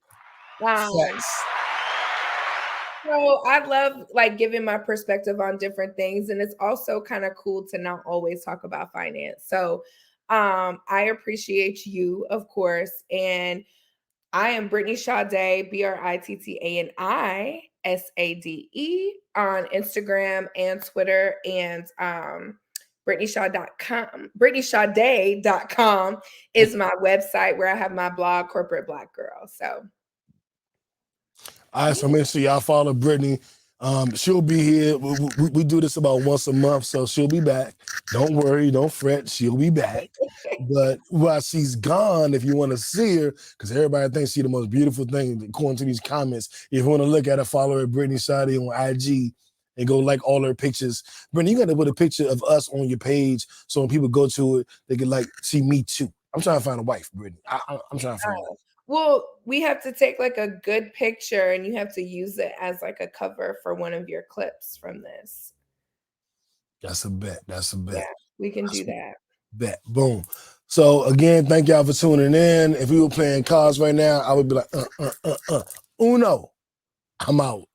So I love like giving my perspective on different things, and it's also kind of cool to not always talk about finance. So I appreciate you, of course, and I am Brittani Sade, BrittaniSade on Instagram and Twitter, and BrittanySade.com. BrittanySade.com is my website where I have my blog, Corporate Black Girl. So. All right, so make sure y'all follow Brittany. She'll be here. We do this about once a month, so she'll be back. Don't worry, don't fret. She'll be back. But while she's gone, if you want to see her, because everybody thinks she's the most beautiful thing, according to these comments, if you want to look at her, follow her, Brittani Sade on IG, and go like all her pictures. Brittany, you got to put a picture of us on your page so when people go to it, they can like see me too. I'm trying to find a wife, Brittany. I'm trying to find a wife. Well, we have to take like a good picture and you have to use it as like a cover for one of your clips from this. That's a bet. That's a bet. Yeah, we can do that. Bet. Boom. So again, thank y'all for tuning in. If we were playing cards right now, I would be like, Uno. I'm out.